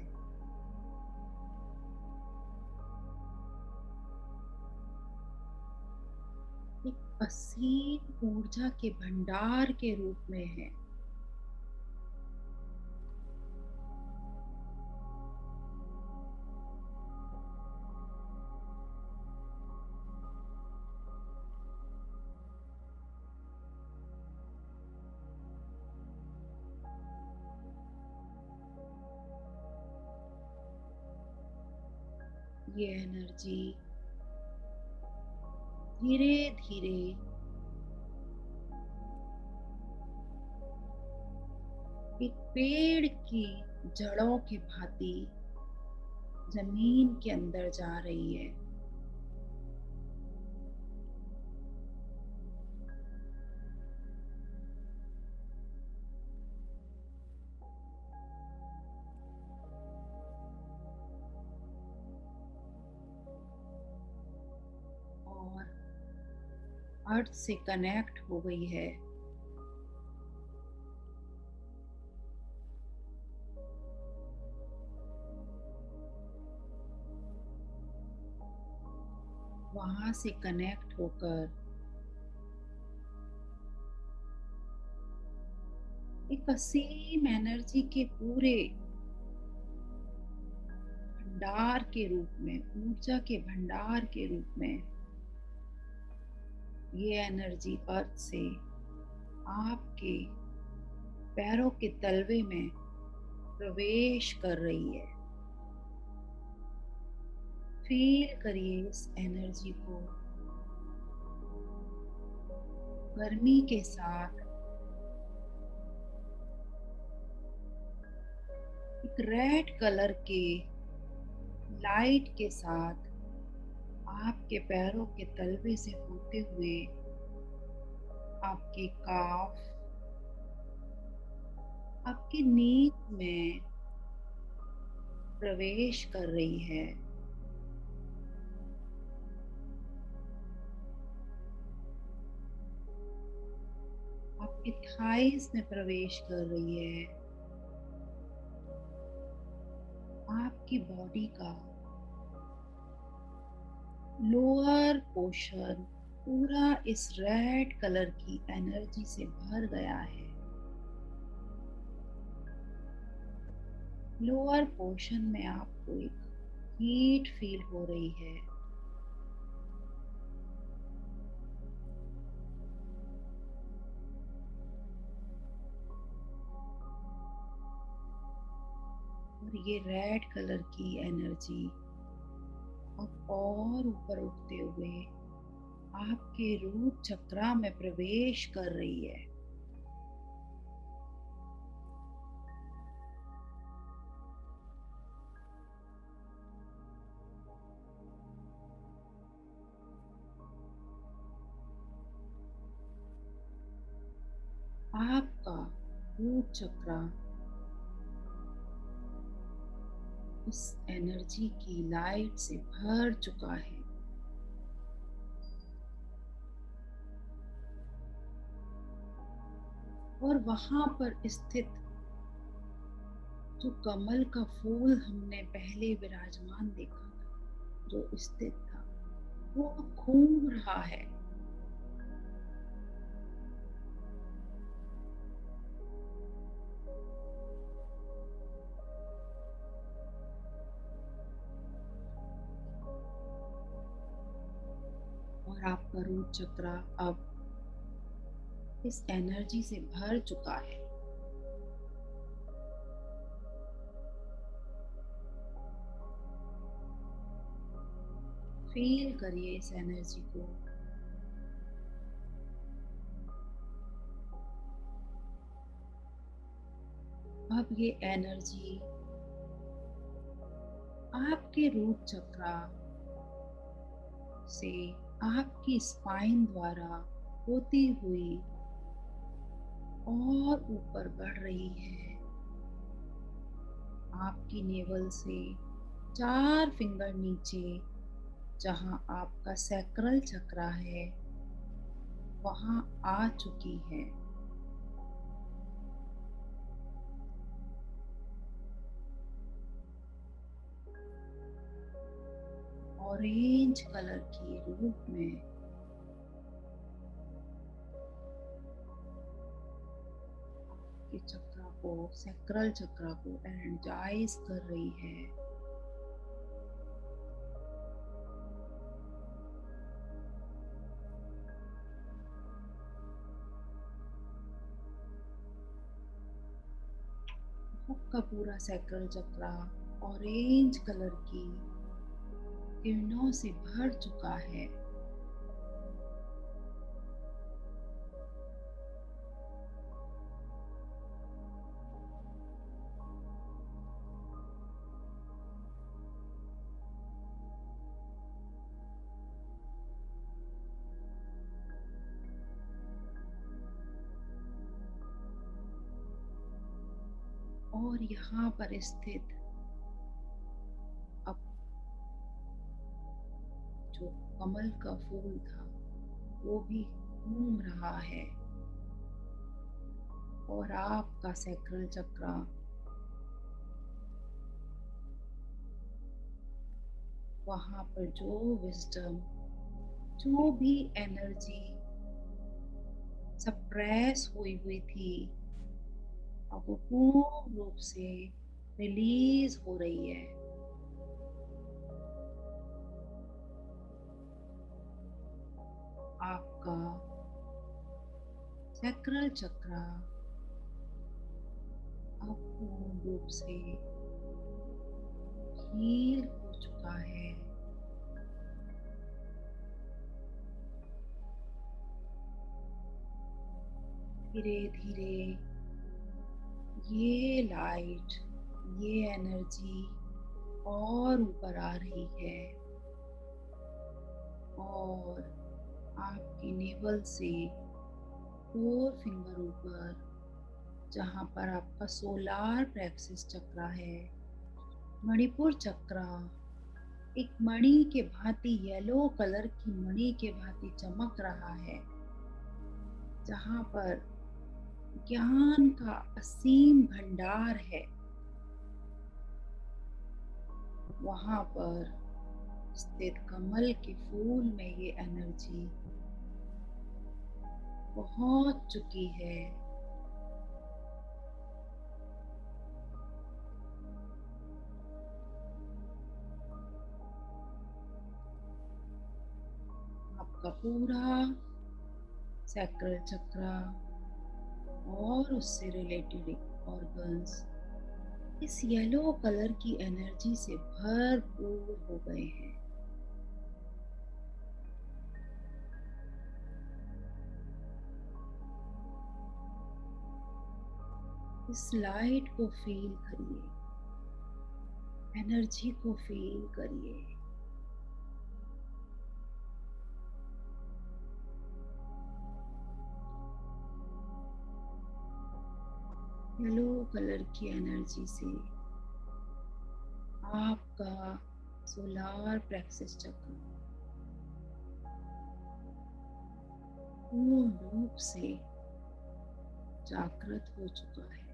एक असीम ऊर्जा के भंडार के रूप में है। ये एनर्जी धीरे धीरे एक पेड़ की जड़ों की भांति जमीन के अंदर जा रही है। और अर्थ से कनेक्ट हो गई है। वहां से कनेक्ट होकर एक असीम एनर्जी के पूरे भंडार के रूप में, ऊर्जा के भंडार के रूप में ये एनर्जी अर्थ से आपके पैरों के तलवे में प्रवेश कर रही है। फील करिए इस एनर्जी को गर्मी के साथ, एक रेड कलर के लाइट के साथ आपके पैरों के तलवे से होते हुए आपके काफ, आपकी नींद में प्रवेश कर रही है। आपके थाइस में प्रवेश कर रही है। आपकी बॉडी का लोअर पोर्शन पूरा इस रेड कलर की एनर्जी से भर गया है। लोअर पोर्शन में आपको एक हीट फील हो रही है। और ये रेड कलर की एनर्जी अब और ऊपर उठते हुए आपके रूट चक्रा में प्रवेश कर रही है। आपका रूट चक्रा इस एनर्जी की लाइट से भर चुका है। और वहां पर स्थित जो कमल का फूल हमने पहले विराजमान देखा था, जो स्थित था, वो घूम रहा है। और आपका रूट चक्रा अब इस एनर्जी से भर चुका है। फील करिए इस एनर्जी को। अब ये एनर्जी आपके रूट चक्रा से आपकी स्पाइन द्वारा होती हुई और ऊपर बढ़ रही है। आपकी नेवल से 4 फिंगर नीचे, जहां आपका सैक्रल चक्रा है, वहां आ चुकी है। ऑरेंज कलर के रूप में आपके चक्र को, सैक्रल चक्र को एनर्जाइज कर रही है। आपका पूरा सैक्रल चक्र ऑरेंज कलर की किरणों से भर चुका है। और यहाँ पर स्थित अब जो कमल का फूल था वो भी घूम रहा है और आपका सैक्रल चक्र वहां पर जो विजडम, जो भी एनर्जी सप्रेस हुई थी, अब वो पूर्ण रूप से रिलीज हो रही है। आपका सैक्रल चक्र अब पूर्ण रूप से हील हो चुका है। धीरे धीरे ये लाइट, ये एनर्जी और ऊपर आ रही है और आपके नेवल से 4 फिंगर ऊपर, जहाँ पर आपका सोलार प्लेक्सस चक्र है, मणिपुर चक्र एक मणि के भांति, येलो कलर की मणि के भांति चमक रहा है, जहाँ पर ज्ञान का असीम भंडार है। वहां पर स्थित कमल के फूल में ये एनर्जी पहुंच चुकी है। आपका पूरा सैक्रल चक्र और उससे रिलेटेड ऑर्गन्स इस येलो कलर की एनर्जी से भरपूर हो गए हैं। इस लाइट को फील करिए, एनर्जी को फील करिए। येलो कलर की एनर्जी से आपका सोलार प्लेक्सस चक्र पूर्ण रूप से जागृत हो चुका है,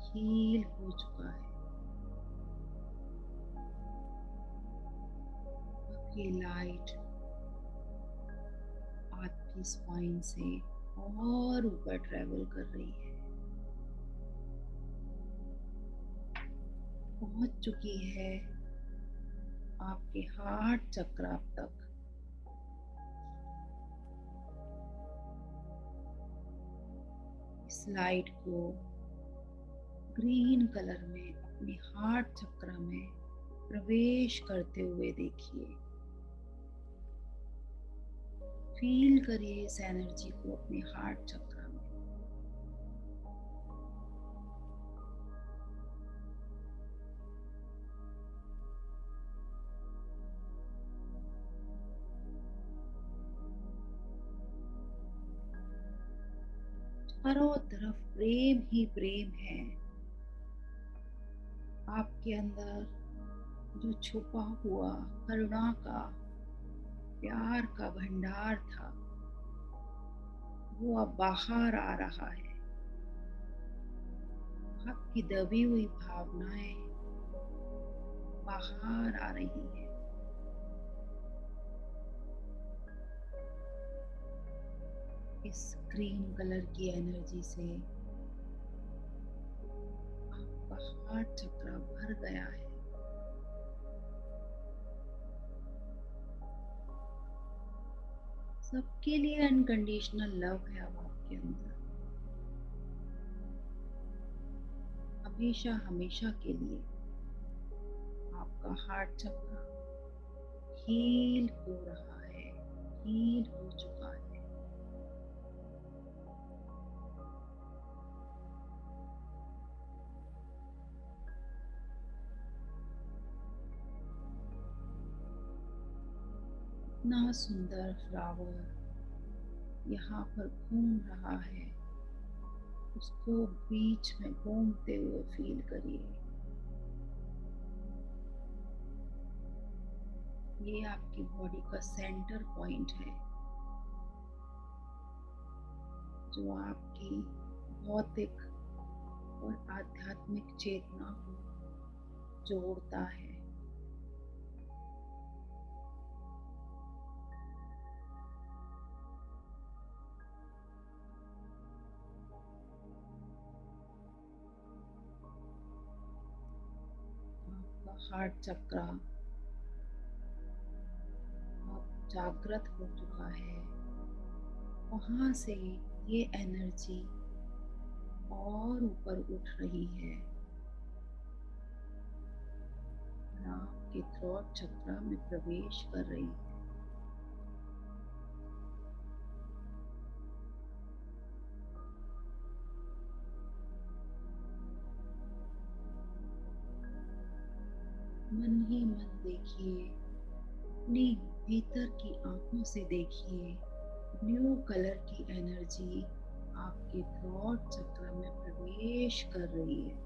हील हो चुका है। आपकी लाइट आपकी स्पाइन से और ऊपर ट्रेवल कर रही है, पहुंच चुकी है आपके हार्ट चक्र तक। इस लाइट को ग्रीन कलर में अपने हार्ट चक्र में प्रवेश करते हुए देखिए। फील करिए इस एनर्जी को अपने हार्ट चक्र में। चारों तरफ प्रेम ही प्रेम है। आपके अंदर जो छुपा हुआ करुणा का, प्यार का भंडार था, वो अब बाहर आ रहा है। आपकी दबी हुई भावनाएं बाहर आ रही हैं। इस ग्रीन कलर की एनर्जी से आपका हार्ट चक्र भर गया है। सबके लिए अनकंडीशनल लव है अब आपके अंदर, हमेशा हमेशा के लिए। आपका हार्ट चक्र हील हो रहा है, हील हो चुका है। इतना सुंदर फ्लावर यहाँ पर घूम रहा है, उसको बीच में घूमते हुए फील करिए। ये आपकी बॉडी का सेंटर पॉइंट है, जो आपकी भौतिक और आध्यात्मिक चेतना को जोड़ता है। आपका हार्ट चक्र अब जागृत हो चुका है। वहां से ये एनर्जी और ऊपर उठ रही है और आपके थ्रोट चक्र में प्रवेश कर रही है। मन ही मन देखिए, अपनी भीतर की आंखों से देखिए, ब्लू कलर की एनर्जी आपके थ्रोट चक्र में प्रवेश कर रही है।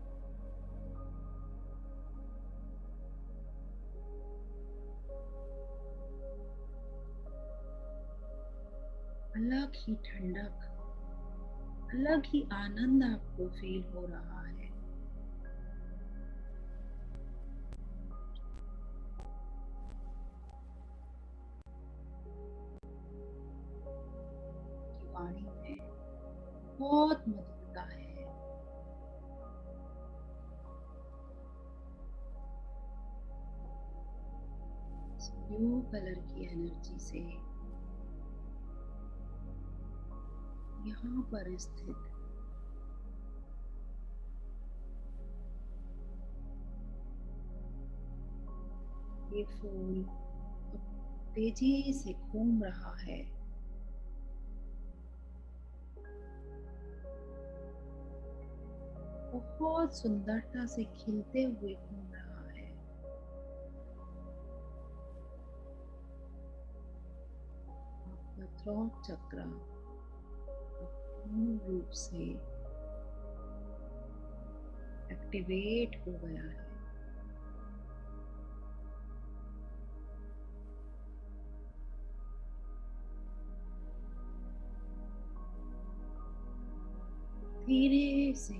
अलग ही ठंडक, अलग ही आनंद आपको फील हो रहा है। की वाणी में बहुत मधुरता है। ब्लू कलर की एनर्जी से यहाँ पर स्थित ये फूल अब तेजी से घूम रहा है। बहुत सुंदरता से खिलते हुए घूम रहा है। आपका थ्रोट चक्र पूर्ण रूप से एक्टिवेट हो गया है। धीरे से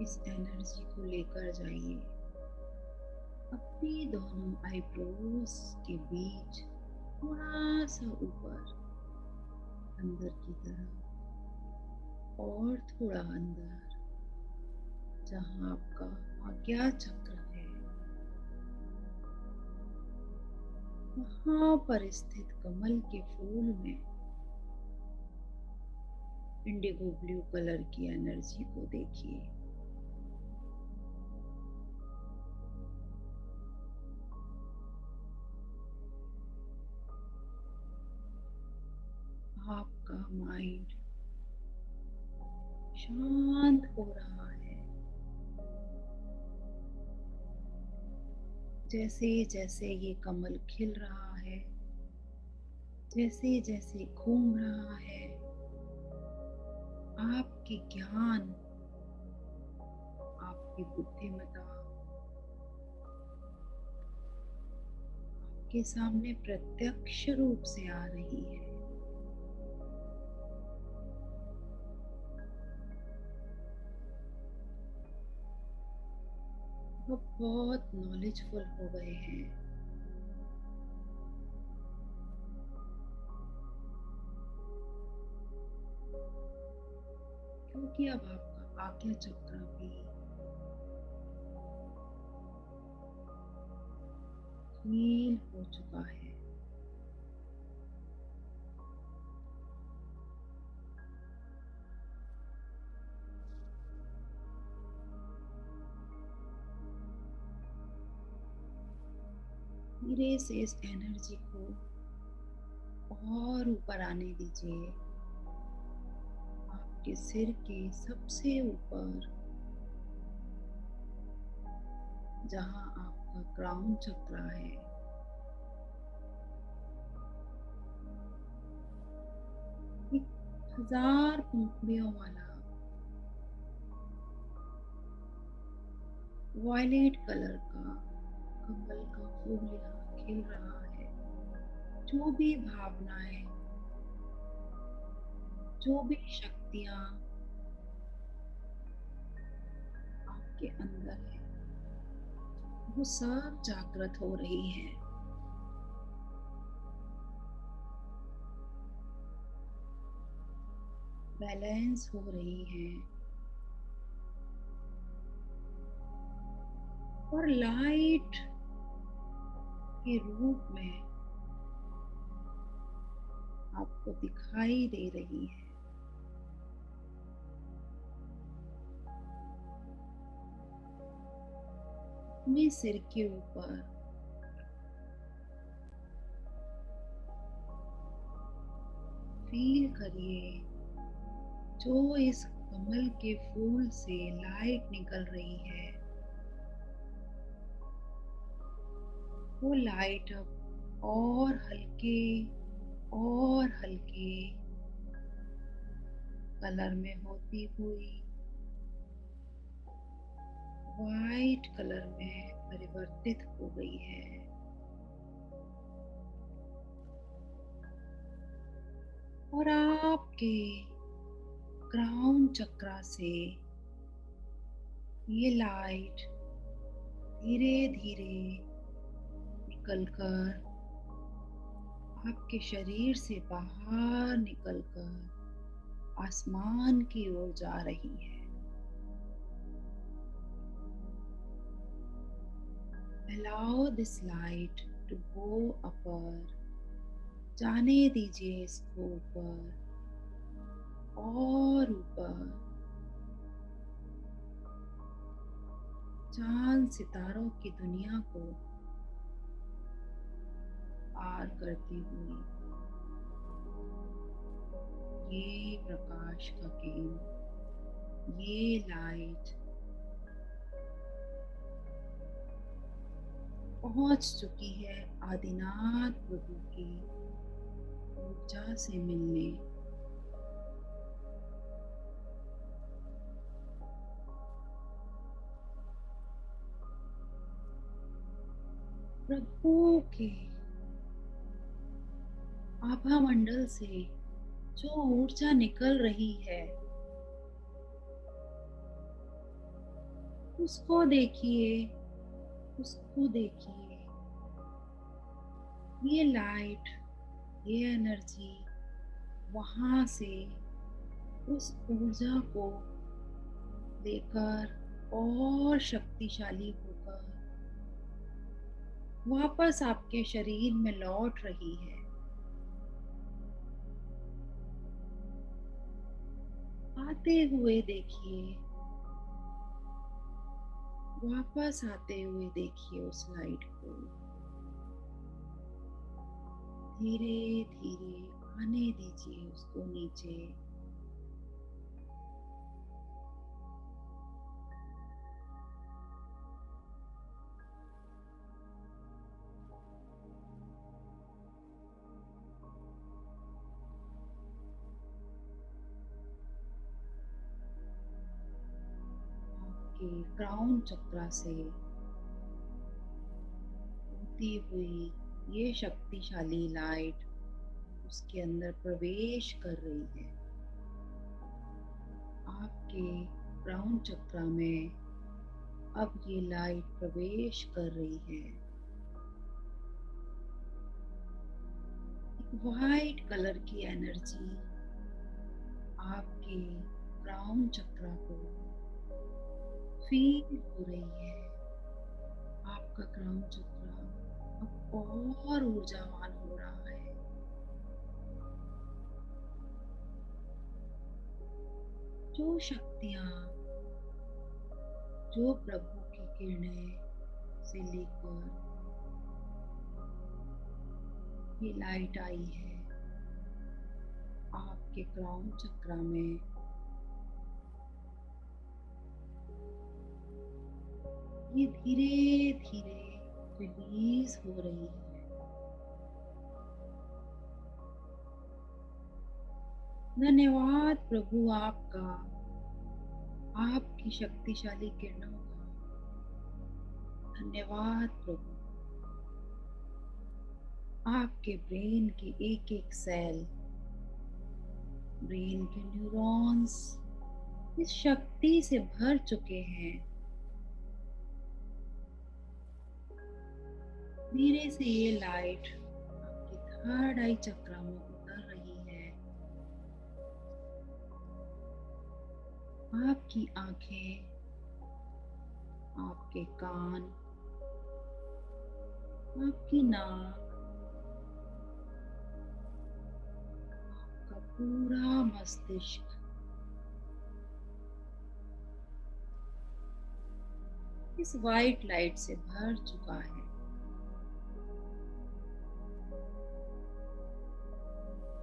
इस एनर्जी को लेकर जाइए अपनी दोनों आईब्रोज के बीच, थोड़ा सा ऊपर अंदर की तरफ और थोड़ा अंदर, जहां आपका आज्ञा चक्र है, वहां पर स्थित कमल के फूल में इंडिगो ब्लू कलर की एनर्जी को देखिए। आपका माइंड शांत हो रहा है। जैसे जैसे ये कमल खिल रहा है, जैसे जैसे घूम रहा है, आपके ज्ञान, आपकी बुद्धिमत्ता आपके सामने प्रत्यक्ष रूप से आ रही है। वो बहुत नॉलेजफुल हो गए हैं। क्योंकि अब आपका आज्ञा चक्र भी हील हो चुका है। धीरे से इस एनर्जी को और ऊपर आने दीजिए, आपके सिर के सबसे ऊपर, जहां आपका क्राउन चक्र है। एक 1000 पंखुड़ियों वाला वायलेट कलर का कमल का फूल यहाँ खिल रहा है। जो भी भावनाएं, जो भी शक्तियां आपके अंदर है, वो सब जागृत हो रही है। बैलेंस हो रही है और लाइट के रूप में आपको दिखाई दे रही है। अपने सिर के ऊपर फील करिए, जो इस कमल के फूल से लाइट निकल रही है, वो लाइट अब और हल्के कलर में होती हुई वाइट कलर में परिवर्तित हो गई है। और आपके क्राउन चक्र से ये लाइट धीरे धीरे निकलकर आपके शरीर से बाहर निकलकर आसमान की ओर जा रही है। Allow this light to go upper. जाने दीजिए इसको ऊपर और ऊपर, चांद सितारों की दुनिया को पार करती हुई ये प्रकाश का केंद्र, ये लाइट पहुंच चुकी है आदिनाथ प्रभु की ऊर्जा से मिलने। प्रभु के आभा मंडल से जो ऊर्जा निकल रही है, उसको देखिए, उसको देखिए। ये लाइट, ये एनर्जी वहां से उस ऊर्जा को लेकर और शक्तिशाली होकर वापस आपके शरीर में लौट रही है। आते हुए देखिए, वापस आते हुए देखिए उस लाइट को। धीरे धीरे आने दीजिए उसको नीचे। आपके क्राउन चक्र से होती हुई ये शक्तिशाली लाइट उसके अंदर प्रवेश कर रही है। आपके क्राउन चक्र में अब ये लाइट प्रवेश कर रही है। एक वाइट कलर की एनर्जी आपके क्राउन चक्रा को फील हो रही है। आपका क्राउन चक्रा अब और ऊर्जावान हो रहा है। जो शक्तियाँ, जो प्रभु की किरणें से लेकर ये लाइट आई है आपके क्राउन चक्रा में, ये धीरे धीरे रिलीज हो रही है। धन्यवाद प्रभु आपका, आपकी शक्तिशाली किरणों का धन्यवाद प्रभु। आपके ब्रेन के एक एक सेल, ब्रेन के न्यूरॉन्स इस शक्ति से भर चुके हैं। धीरे से ये लाइट आपके थर्ड आई चक्र में उतर रही है। आपकी आंखें, आपके कान, आपकी नाक, आपका पूरा मस्तिष्क इस वाइट लाइट से भर चुका है।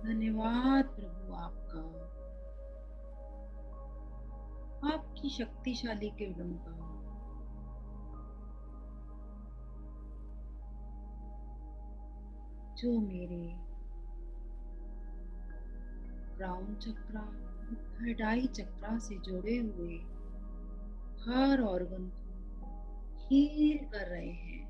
धन्यवाद प्रभु आपका, आपकी शक्तिशाली किरणों का। जो मेरे क्राउन चक्रा, थर्ड आई चक्रा से जुड़े हुए हर ऑर्गन को हील कर रहे हैं।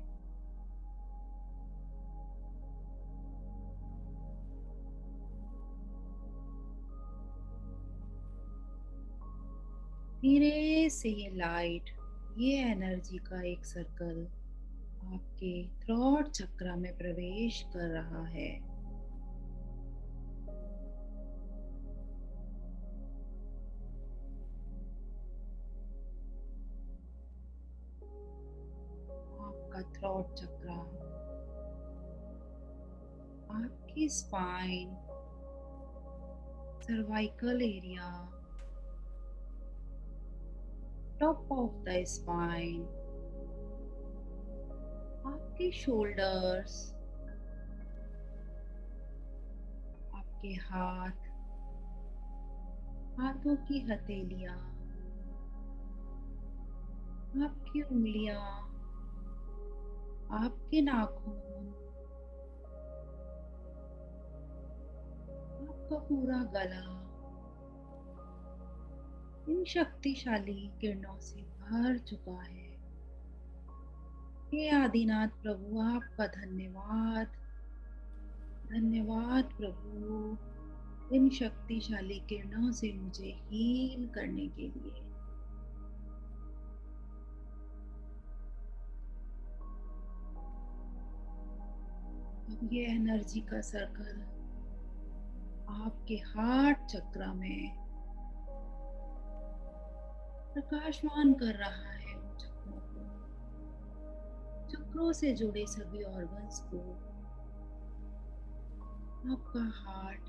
धीरे से ये लाइट, ये एनर्जी का एक सर्कल आपके थ्रोट चक्रा में प्रवेश कर रहा है। आपका थ्रोट चक्रा आपकी spine, cervical area, top of the spine, आपके शोल्डर्स, आपके हाथ, हाथों की हथेलियां, आपकी उंगलियां, आपके नाखून, आपका पूरा गला इन शक्तिशाली किरणों से भर चुका है। हे आदिनाथ प्रभु आपका धन्यवाद, धन्यवाद प्रभु इन शक्तिशाली किरणों से मुझे हील करने के लिए। अब ये एनर्जी का सर्कल आपके हार्ट चक्रा में प्रकाशमान कर रहा है उन चक्रों को, चक्रों से जुड़े सभी ऑर्गन्स को। आपका हार्ट,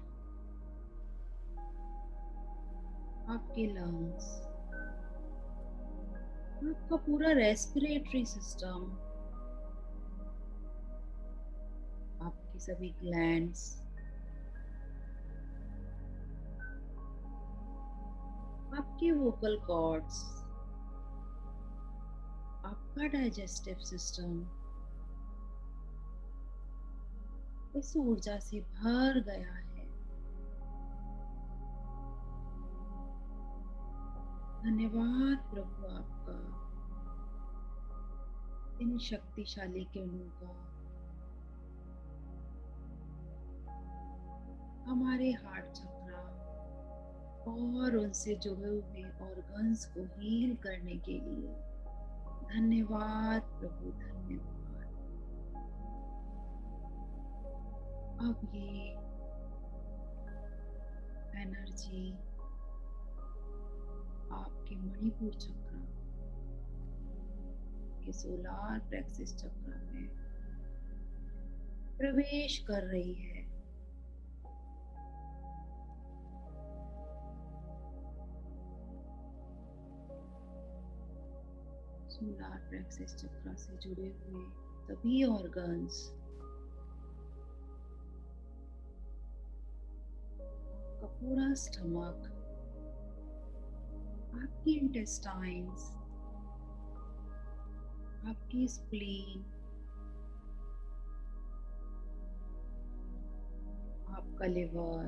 आपके लंग्स, आपका पूरा रेस्पिरेटरी सिस्टम, आपकी सभी ग्लैंड्स, आपकी वोकल कॉर्ड्स, आपका डाइजेस्टिव सिस्टम इस ऊर्जा से भर गया है। धन्यवाद प्रभु आपका इन शक्तिशाली किरणों का हमारे हार्ट चक्रा और उनसे जुड़े हुए ऑर्गन्स को हील करने के लिए। धन्यवाद प्रभु, धन्यवाद। अब ये एनर्जी आपके मणिपुर चक्र के सोलार प्लेक्सस चक्र में प्रवेश कर रही है। सोलार प्लेक्सस चक्र से जुड़े हुए सभी ऑर्गन्स, आपका पूरा स्टमक, आपकी इंटेस्टाइन्स, आपकी स्प्लीन, आपका लिवर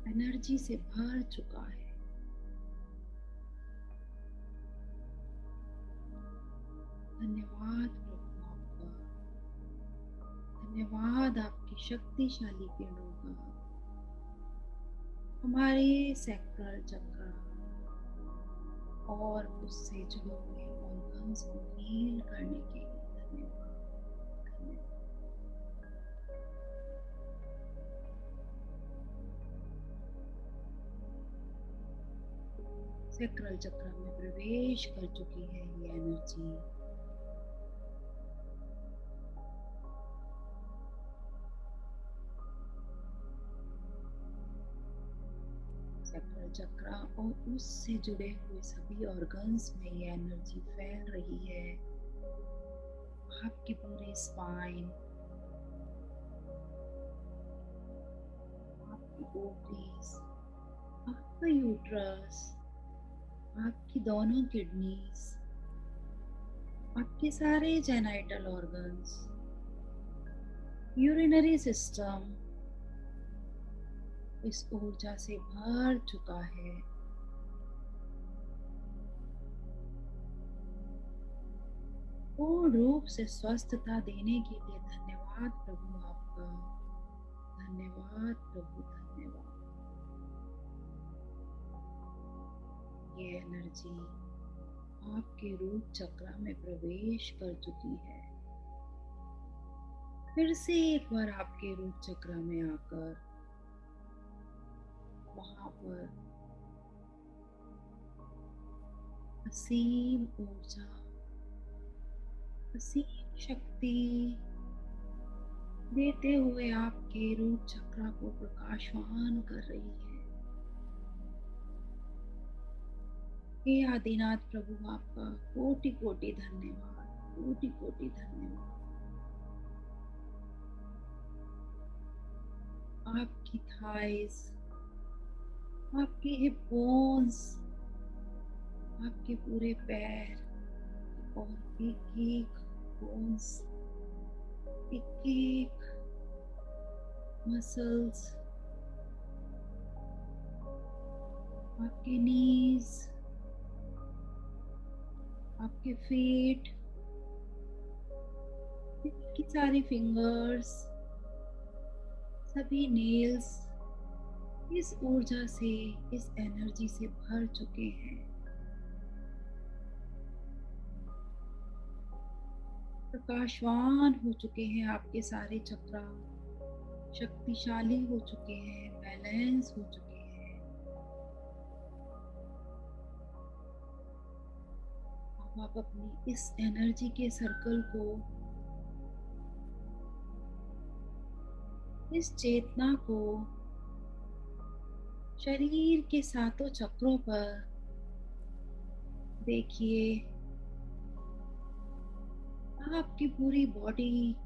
एनर्जी से भर चुका है। धन्यवाद प्रभु आपका, धन्यवाद आपकी शक्तिशाली किरणों का हमारे सैक्रल चक्र और उससे जुड़े हुए ऑर्गन्स को हील करने के लिए धन्यवाद। सैक्रल चक्र में प्रवेश कर चुकी है ये एनर्जी। सैक्रल चक्र और उससे जुड़े हुए सभी ऑर्गन्स में ये एनर्जी फैल रही है। आपकी पूरी स्पाइन, आपकी ओवरीज, आपका यूट्रस, आपकी दोनों किडनीज, आपके सारे जेनाइटल ऑर्गन्स, यूरिनरी सिस्टम इस ऊर्जा से भर चुका है। पूर्ण रूप से स्वस्थता देने के लिए धन्यवाद प्रभु आपका, धन्यवाद प्रभु, धन्यवाद। ये एनर्जी आपके रूट चक्र में प्रवेश कर चुकी है। फिर से एक बार आपके रूट चक्र में आकर वहां पर असीम ऊर्जा, असीम शक्ति देते हुए आपके रूट चक्र को प्रकाशवान कर रही है। हे आदिनाथ प्रभु आपका कोटि कोटि धन्यवाद, कोटि कोटि धन्यवाद। आपकी थाइस, आपके हिप बोन्स, आपके पूरे पैर और एक एक बोन्स, एक एक मसल्स, आपके नीज, आपके फीट, की सारी फिंगर्स, सभी नेल्स इस ऊर्जा से, इस एनर्जी से भर चुके हैं। प्रकाशवान हो चुके हैं आपके सारे चक्र, शक्तिशाली हो चुके हैं, बैलेंस हो चुके हैं। अब आप अपनी इस एनर्जी के सर्कल को, इस चेतना को शरीर के सातों चक्रों पर देखिए। आपकी पूरी बॉडी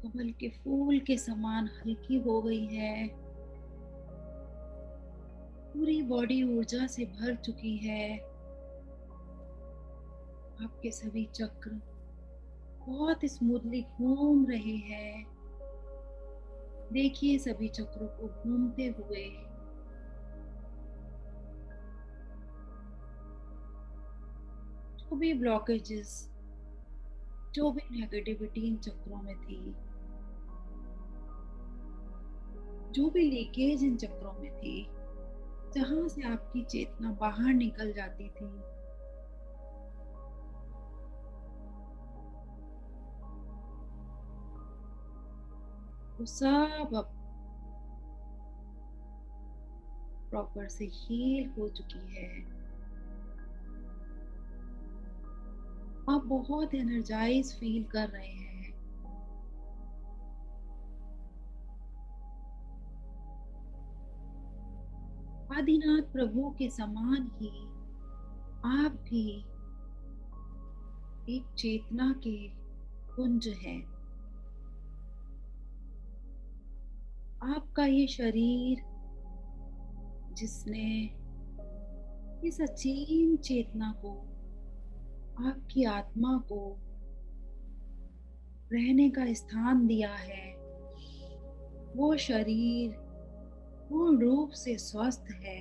कमल के फूल के समान हल्की हो गई है। पूरी बॉडी ऊर्जा से भर चुकी है। आपके सभी चक्र बहुत स्मूथली घूम रहे हैं। देखिए सभी चक्रों को घूमते हुए। जो भी ब्लॉकेजेस, जो भी नेगेटिविटी इन चक्रों में थी, जो भी लीकेज इन चक्रों में थी, जहां से आपकी चेतना बाहर निकल जाती थी, वो सब अब प्रॉपर से हील हो चुकी है। आप बहुत एनर्जाइज फील कर रहे हैं। आदिनाथ प्रभु के समान ही आप भी एक चेतना के पुंज हैं। आपका ये शरीर जिसने इस असीम चेतना को, आपकी आत्मा को रहने का स्थान दिया है, वो शरीर पूर्ण रूप से स्वस्थ है।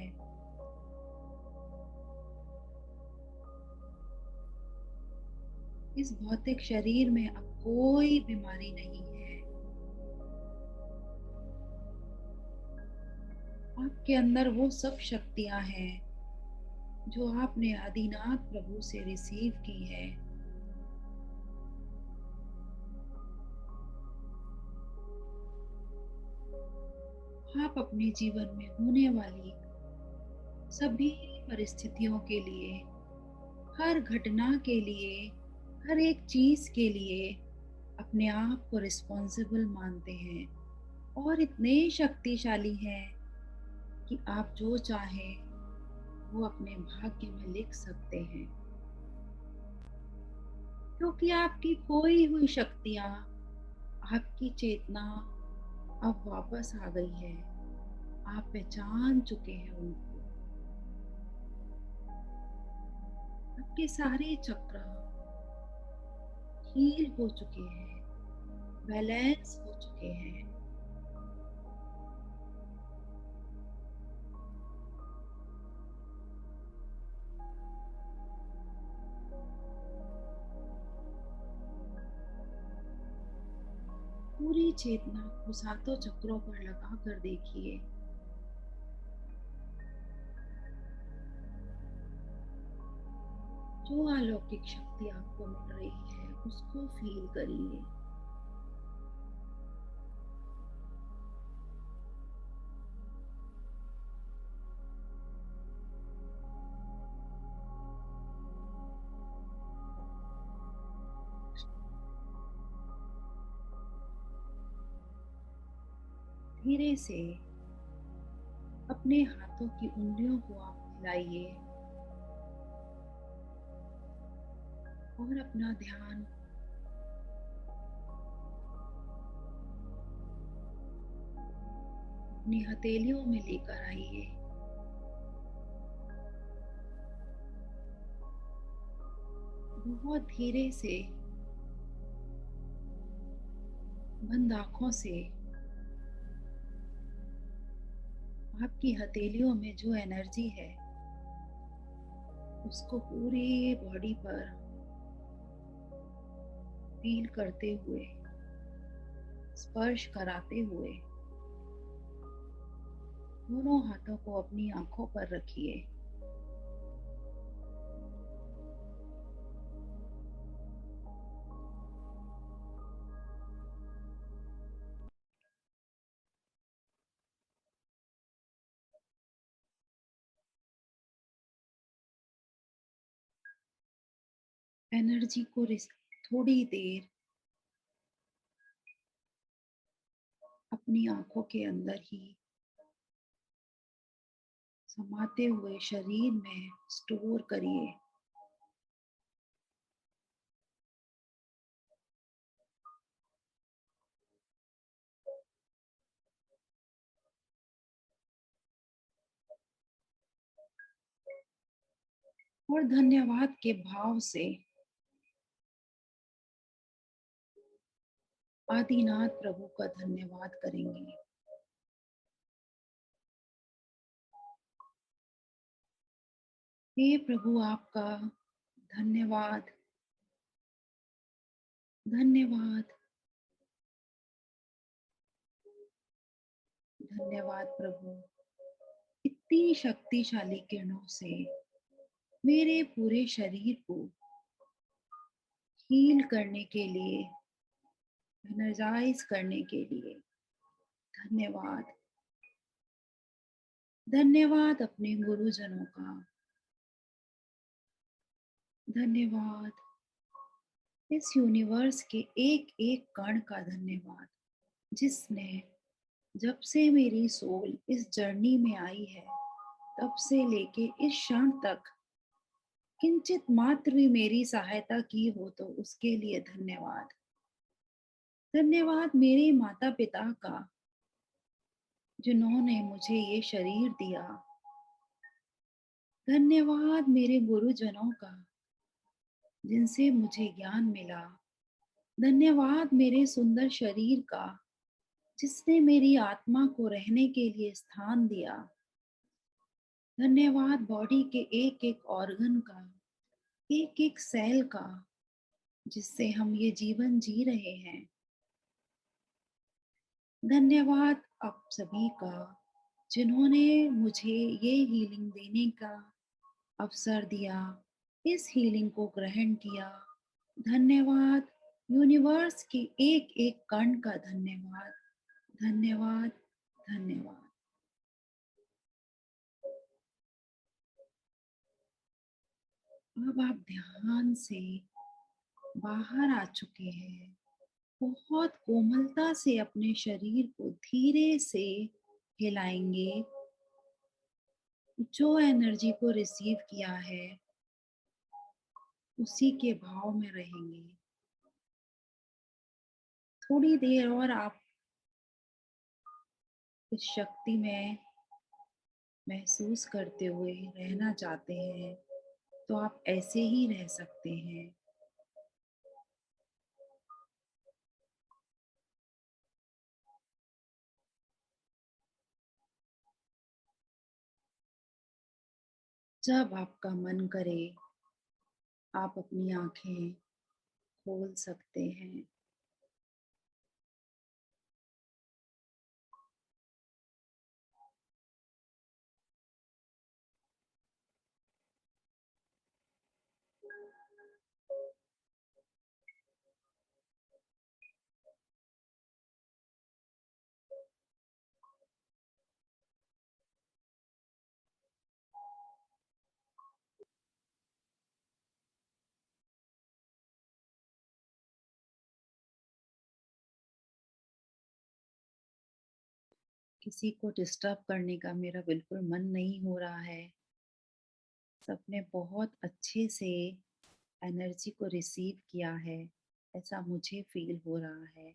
इस भौतिक शरीर में अब कोई बीमारी नहीं है। आपके अंदर वो सब शक्तियां हैं जो आपने आदिनाथ प्रभु से रिसीव की है। आप अपने जीवन में होने वाली सभी परिस्थितियों के लिए, हर घटना के लिए, हर एक चीज के लिए अपने आप को रिस्पॉन्सिबल मानते हैं और इतने शक्तिशाली हैं कि आप जो चाहें वो अपने भाग्य में लिख सकते हैं, क्योंकि आपकी खोई हुई शक्तियां, आपकी चेतना अब वापस आ गई है। आप पहचान चुके हैं उनको। आपके सारे चक्र हील हो चुके हैं, बैलेंस हो चुके हैं। पूरी चेतना को सातों चक्रों पर लगा कर देखिए। जो अलौकिक शक्ति आपको मिल रही है उसको फील करिए। धीरे से अपने हाथों की उंगलियों को आप हिलाइए और अपना ध्यान अपनी हथेलियों में लेकर आइए। बहुत धीरे से बंद आंखों से आपकी हथेलियों में जो एनर्जी है उसको पूरी बॉडी पर फील करते हुए, स्पर्श कराते हुए दोनों हाथों को अपनी आंखों पर रखिए। एनर्जी को थोड़ी देर अपनी आंखों के अंदर ही समाते हुए शरीर में स्टोर करिए। और धन्यवाद के भाव से आदिनाथ प्रभु का धन्यवाद करेंगे। हे प्रभु, आपका धन्यवाद, धन्यवाद, धन्यवाद प्रभु। इतनी शक्तिशाली किरणों से मेरे पूरे शरीर को हील करने के लिए, एनर्जाइज करने के लिए धन्यवाद। धन्यवाद अपने गुरुजनों का, धन्यवाद इस यूनिवर्स के एक एक कण का, धन्यवाद जिसने जब से मेरी सोल इस जर्नी में आई है तब से लेके इस क्षण तक किंचित मात्र भी मेरी सहायता की हो तो उसके लिए धन्यवाद। धन्यवाद मेरे माता पिता का जिन्होंने मुझे ये शरीर दिया। धन्यवाद मेरे गुरुजनों का जिनसे मुझे ज्ञान मिला। धन्यवाद मेरे सुंदर शरीर का जिसने मेरी आत्मा को रहने के लिए स्थान दिया। धन्यवाद बॉडी के एक एक ऑर्गन का, एक एक सेल का जिससे हम ये जीवन जी रहे हैं। धन्यवाद आप सभी का जिन्होंने मुझे ये हीलिंग देने का अवसर दिया, इस हीलिंग को ग्रहण किया। धन्यवाद यूनिवर्स के एक एक कण का, धन्यवाद धन्यवाद धन्यवाद। अब आप ध्यान से बाहर आ चुके हैं। बहुत कोमलता से अपने शरीर को धीरे से हिलाएंगे। जो एनर्जी को रिसीव किया है उसी के भाव में रहेंगे। थोड़ी देर और आप इस शक्ति में महसूस करते हुए रहना चाहते हैं तो आप ऐसे ही रह सकते हैं। जब आपका मन करे आप अपनी आंखें खोल सकते हैं। किसी को डिस्टर्ब करने का मेरा बिल्कुल मन नहीं हो रहा है। सबने बहुत अच्छे से एनर्जी को रिसीव किया है, ऐसा मुझे फील हो रहा है।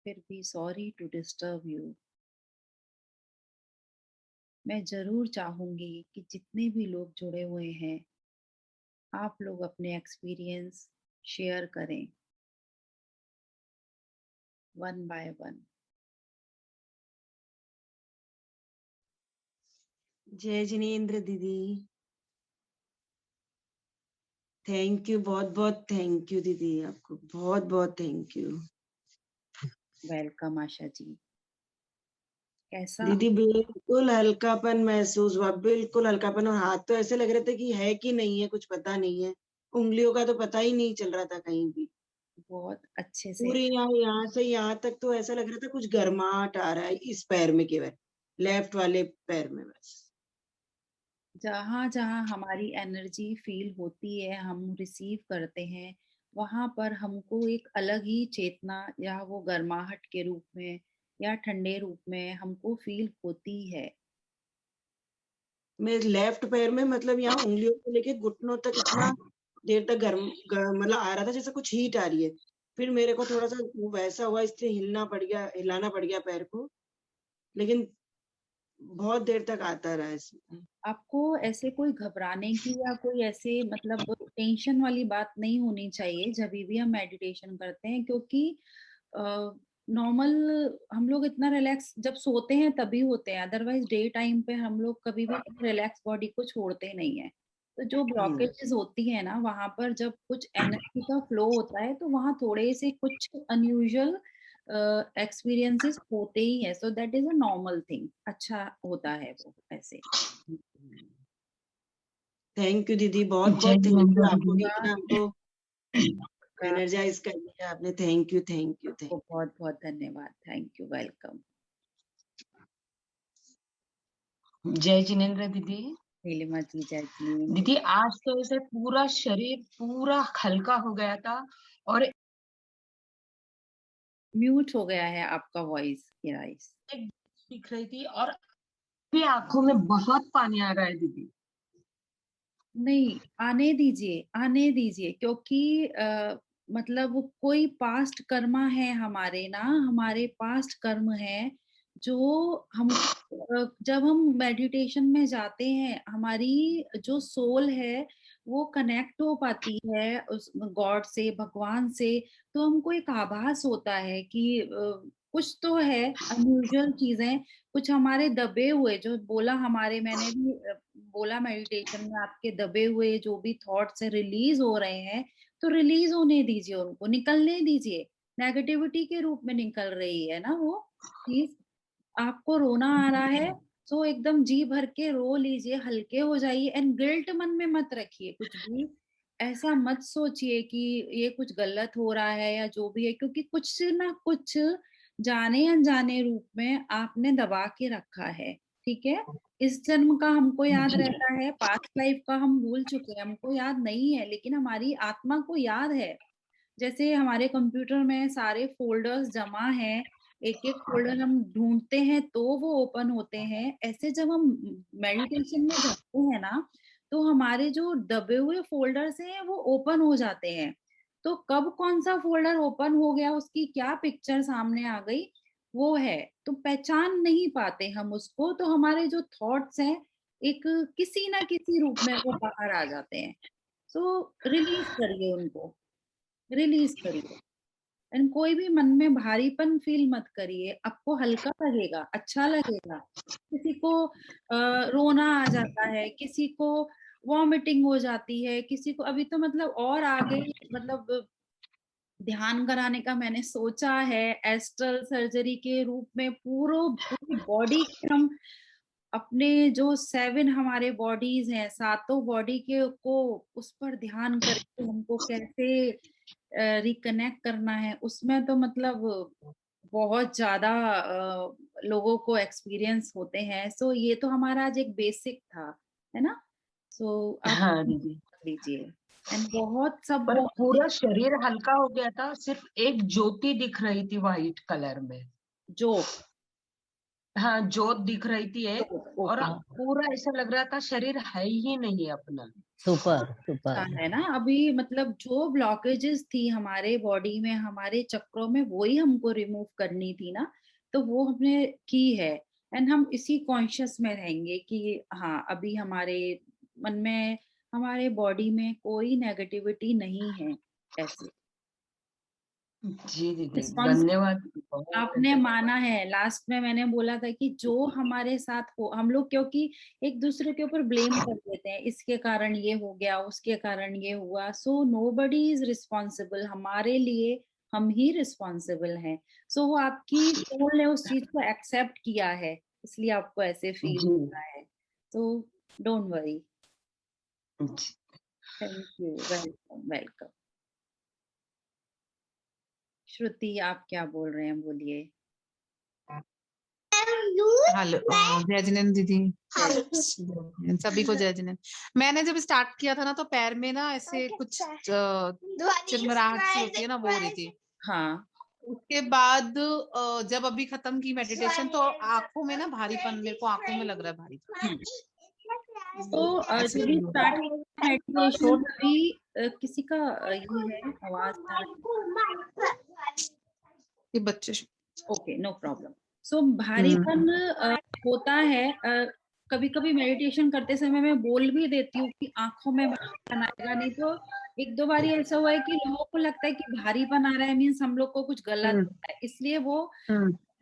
फिर भी सॉरी टू डिस्टर्ब यू। मैं जरूर चाहूंगी कि जितने भी लोग जुड़े हुए हैं आप लोग अपने एक्सपीरियंस शेयर करें वन बाय वन।
जय जिनेंद्र दीदी, थैंक यू, बहुत बहुत थैंक यू दीदी, आपको बहुत बहुत thank you.
Welcome Asha ji. कैसा
दीदी बिल्कुल हल्कापन महसूस हुआ, बिल्कुल हल्कापन, और हाथ तो ऐसे लग रहे थे कि है कि नहीं है, कुछ पता नहीं है। उंगलियों का तो पता ही नहीं चल रहा था कहीं भी।
बहुत अच्छे से
पूरी यहाँ से यहाँ तक तो ऐसा लग रहा था कुछ गर्माहट आ रहा है इस पैर में, केवल लेफ्ट वाले पैर में बस।
जहाँ जहाँ हमारी एनर्जी फील होती है, हम रिसीव करते हैं, वहां पर हमको एक अलग ही चेतना या वो गर्माहट के रूप में या ठंडे रूप में हमको फील होती है।
मेरे लेफ्ट पैर में मतलब यहाँ उंगलियों से लेके घुटनों तक इतना देर तक मतलब आ रहा था जैसे कुछ हीट आ रही है। फिर मेरे को थोड़ा सा वैसा हुआ, इसलिए हिलाना पड़ गया पैर को, लेकिन बहुत देर तक आता रहा इसमें।
आपको ऐसे कोई घबराने की या कोई ऐसे मतलब टेंशन वाली बात नहीं होनी चाहिए जब भी हम मेडिटेशन करते हैं, क्योंकि नॉर्मल हम लोग इतना रिलैक्स जब सोते हैं तभी होते हैं, अदरवाइज डे टाइम पे हम लोग कभी भी रिलैक्स बॉडी को छोड़ते नहीं है। तो जो ब्लॉकेजेस होती है ना, वहां पर जब कुछ एनर्जी का फ्लो होता है तो वहां थोड़े से कुछ अनयूजुअल एक्सपीरियंसेस होते ही है। So that is a normal thing, अच्छा होता है वो ऐसे।
थैंक यू दीदी, बहुत
जय
बहुत थैंक यू
जिनेंद्र
आपको
दीदी।
भी इतना हमको एनर्जाइज कर दिया आपने। Thank you thank you thank
आपको बहुत बहुत धन्यवाद, थैंक यू, वेलकम।
जय जिनेंद्र दीदी।
नीलिमा जी, जय जी।
दीदी आज तो ऐसे पूरा शरीर पूरा हल्का हो गया था और
म्यूट हो गया है आपका वॉइस, गाइस।
एक दिख रही थी और भी आंखों में बहुत पानी आ रहा है दीदी।
नहीं, आने दीजिए, आने दीजिए, क्योंकि मतलब कोई पास्ट कर्मा है हमारे ना, हमारे पास्ट कर्म है जो हम जब हम मेडिटेशन में जाते हैं, हमारी जो सोल है वो कनेक्ट हो पाती है उस गॉड से, भगवान से। तो हमको एक आभास होता है कि कुछ तो है, अनयूजुअल चीजें, कुछ हमारे दबे हुए, जो बोला हमारे, मैंने भी बोला मेडिटेशन में, आपके दबे हुए जो भी थॉट्स है रिलीज हो रहे हैं, तो रिलीज होने दीजिए, उनको निकलने दीजिए। नेगेटिविटी के रूप में निकल रही है ना वो चीज। आपको रोना आ रहा है तो एकदम जी भर के रो लीजिए, हल्के हो जाइए, एंड गिल्ट मन में मत रखिए कुछ भी। ऐसा मत सोचिए कि ये कुछ गलत हो रहा है या जो भी है, क्योंकि कुछ ना कुछ जाने अनजाने रूप में आपने दबा के रखा है। ठीक है, इस जन्म का हमको याद रहता है, पास्ट लाइफ का हम भूल चुके हैं, हमको याद नहीं है, लेकिन हमारी आत्मा को याद है। जैसे हमारे कंप्यूटर में सारे फोल्डर्स जमा हैं, एक एक फोल्डर हम ढूंढते हैं तो वो ओपन होते हैं। ऐसे जब हम मेडिटेशन में जाते हैं ना, तो हमारे जो दबे हुए फोल्डर्स हैं वो ओपन हो जाते हैं। तो कब कौन सा फोल्डर ओपन हो गया, उसकी क्या पिक्चर सामने आ गई, वो है, तो पहचान नहीं पाते हम उसको। तो हमारे जो थॉट्स हैं एक किसी ना किसी रूप में वो बाहर आ जाते हैं। सो रिलीज करिए उनको, रिलीज करिए। एंड कोई भी मन में भारीपन फील मत करिए, आपको हल्का लगेगा, अच्छा लगेगा। किसी को रोना आ जाता है, किसी को वॉमिटिंग हो जाती है, किसी को अभी तो मतलब और आगे मतलब ध्यान कराने का मैंने सोचा है, एस्ट्रल सर्जरी के रूप में पूरी बॉडी के हम अपने जो 7 हमारे बॉडीज हैं, सातों बॉडी के को उस पर ध्यान करके हमको कैसे रिकनेक्ट करना है, उसमें तो मतलब बहुत ज्यादा लोगों को एक्सपीरियंस होते हैं। सो ये तो हमारा आज एक बेसिक था, है ना। सो आप
हाँ दीदी,
लीजिए, एंड बहुत सब
पर
बहुत
पूरा शरीर हल्का हो गया था, सिर्फ एक ज्योति दिख रही थी व्हाइट कलर में।
जोत,
हाँ जोत दिख रही थी एक, और
ओके,
पूरा ऐसा लग रहा था शरीर है ही नहीं अपना।
Super super.
है ना। अभी मतलब जो ब्लॉकेजेस थी हमारे बॉडी में, हमारे चक्रों में, वो ही हमको रिमूव करनी थी ना, तो वो हमने की है। एंड हम इसी कॉन्शियस में रहेंगे कि हाँ, अभी हमारे मन में, हमारे बॉडी में कोई नेगेटिविटी नहीं है ऐसे।
जी दीदी,
रिस्पॉन्स
धन्यवाद, बहुत
आपने
धन्यवाद।
माना है, लास्ट में मैंने बोला था कि जो हमारे साथ हो, हम लोग क्योंकि एक दूसरे के ऊपर ब्लेम कर देते हैं, इसके कारण ये हो गया, उसके कारण ये हुआ। सो नोबडी इज रिस्पॉन्सिबल, हमारे लिए हम ही रिस्पॉन्सिबल हैं। सो वो आपकी सोल ने उस चीज को एक्सेप्ट किया है, इसलिए आपको ऐसे फील
जी
हो रहा है। तो डोंट वरी,
जी।
Thank you, welcome welcome. Shruti, आप क्या बोल रहे हैं, बोलिए।
हेलो, जय जिनेंद्र दीदी, सभी को जय जिनेंद्र। मैंने जब स्टार्ट किया था ना, तो पैर में ना ऐसे कुछ चिरमराहट सी होती है ना, वो हो रही थी।
हाँ,
उसके बाद जब अभी खत्म की मेडिटेशन, तो आंखों में ना भारीपन, मेरे को आंखों में लग रहा है भारीपन।
तो
ऐसे
जब
फील हो रहा
स्टार्ट मेडिटेशन अभी किसी का ये है आवाज आ रही
है। ये बच्चे
ओके, नो प्रॉब्लम। सो भारीपन होता है, कभी कभी मेडिटेशन करते समय मैं बोल भी देती हूँ कि आंखों में भारीपन आएगा। नहीं तो एक दो बार ऐसा हुआ है कि लोगों को लगता है कि भारीपन आ रहा है, मीन्स हम लोग को कुछ गलत हो रहा है, इसलिए वो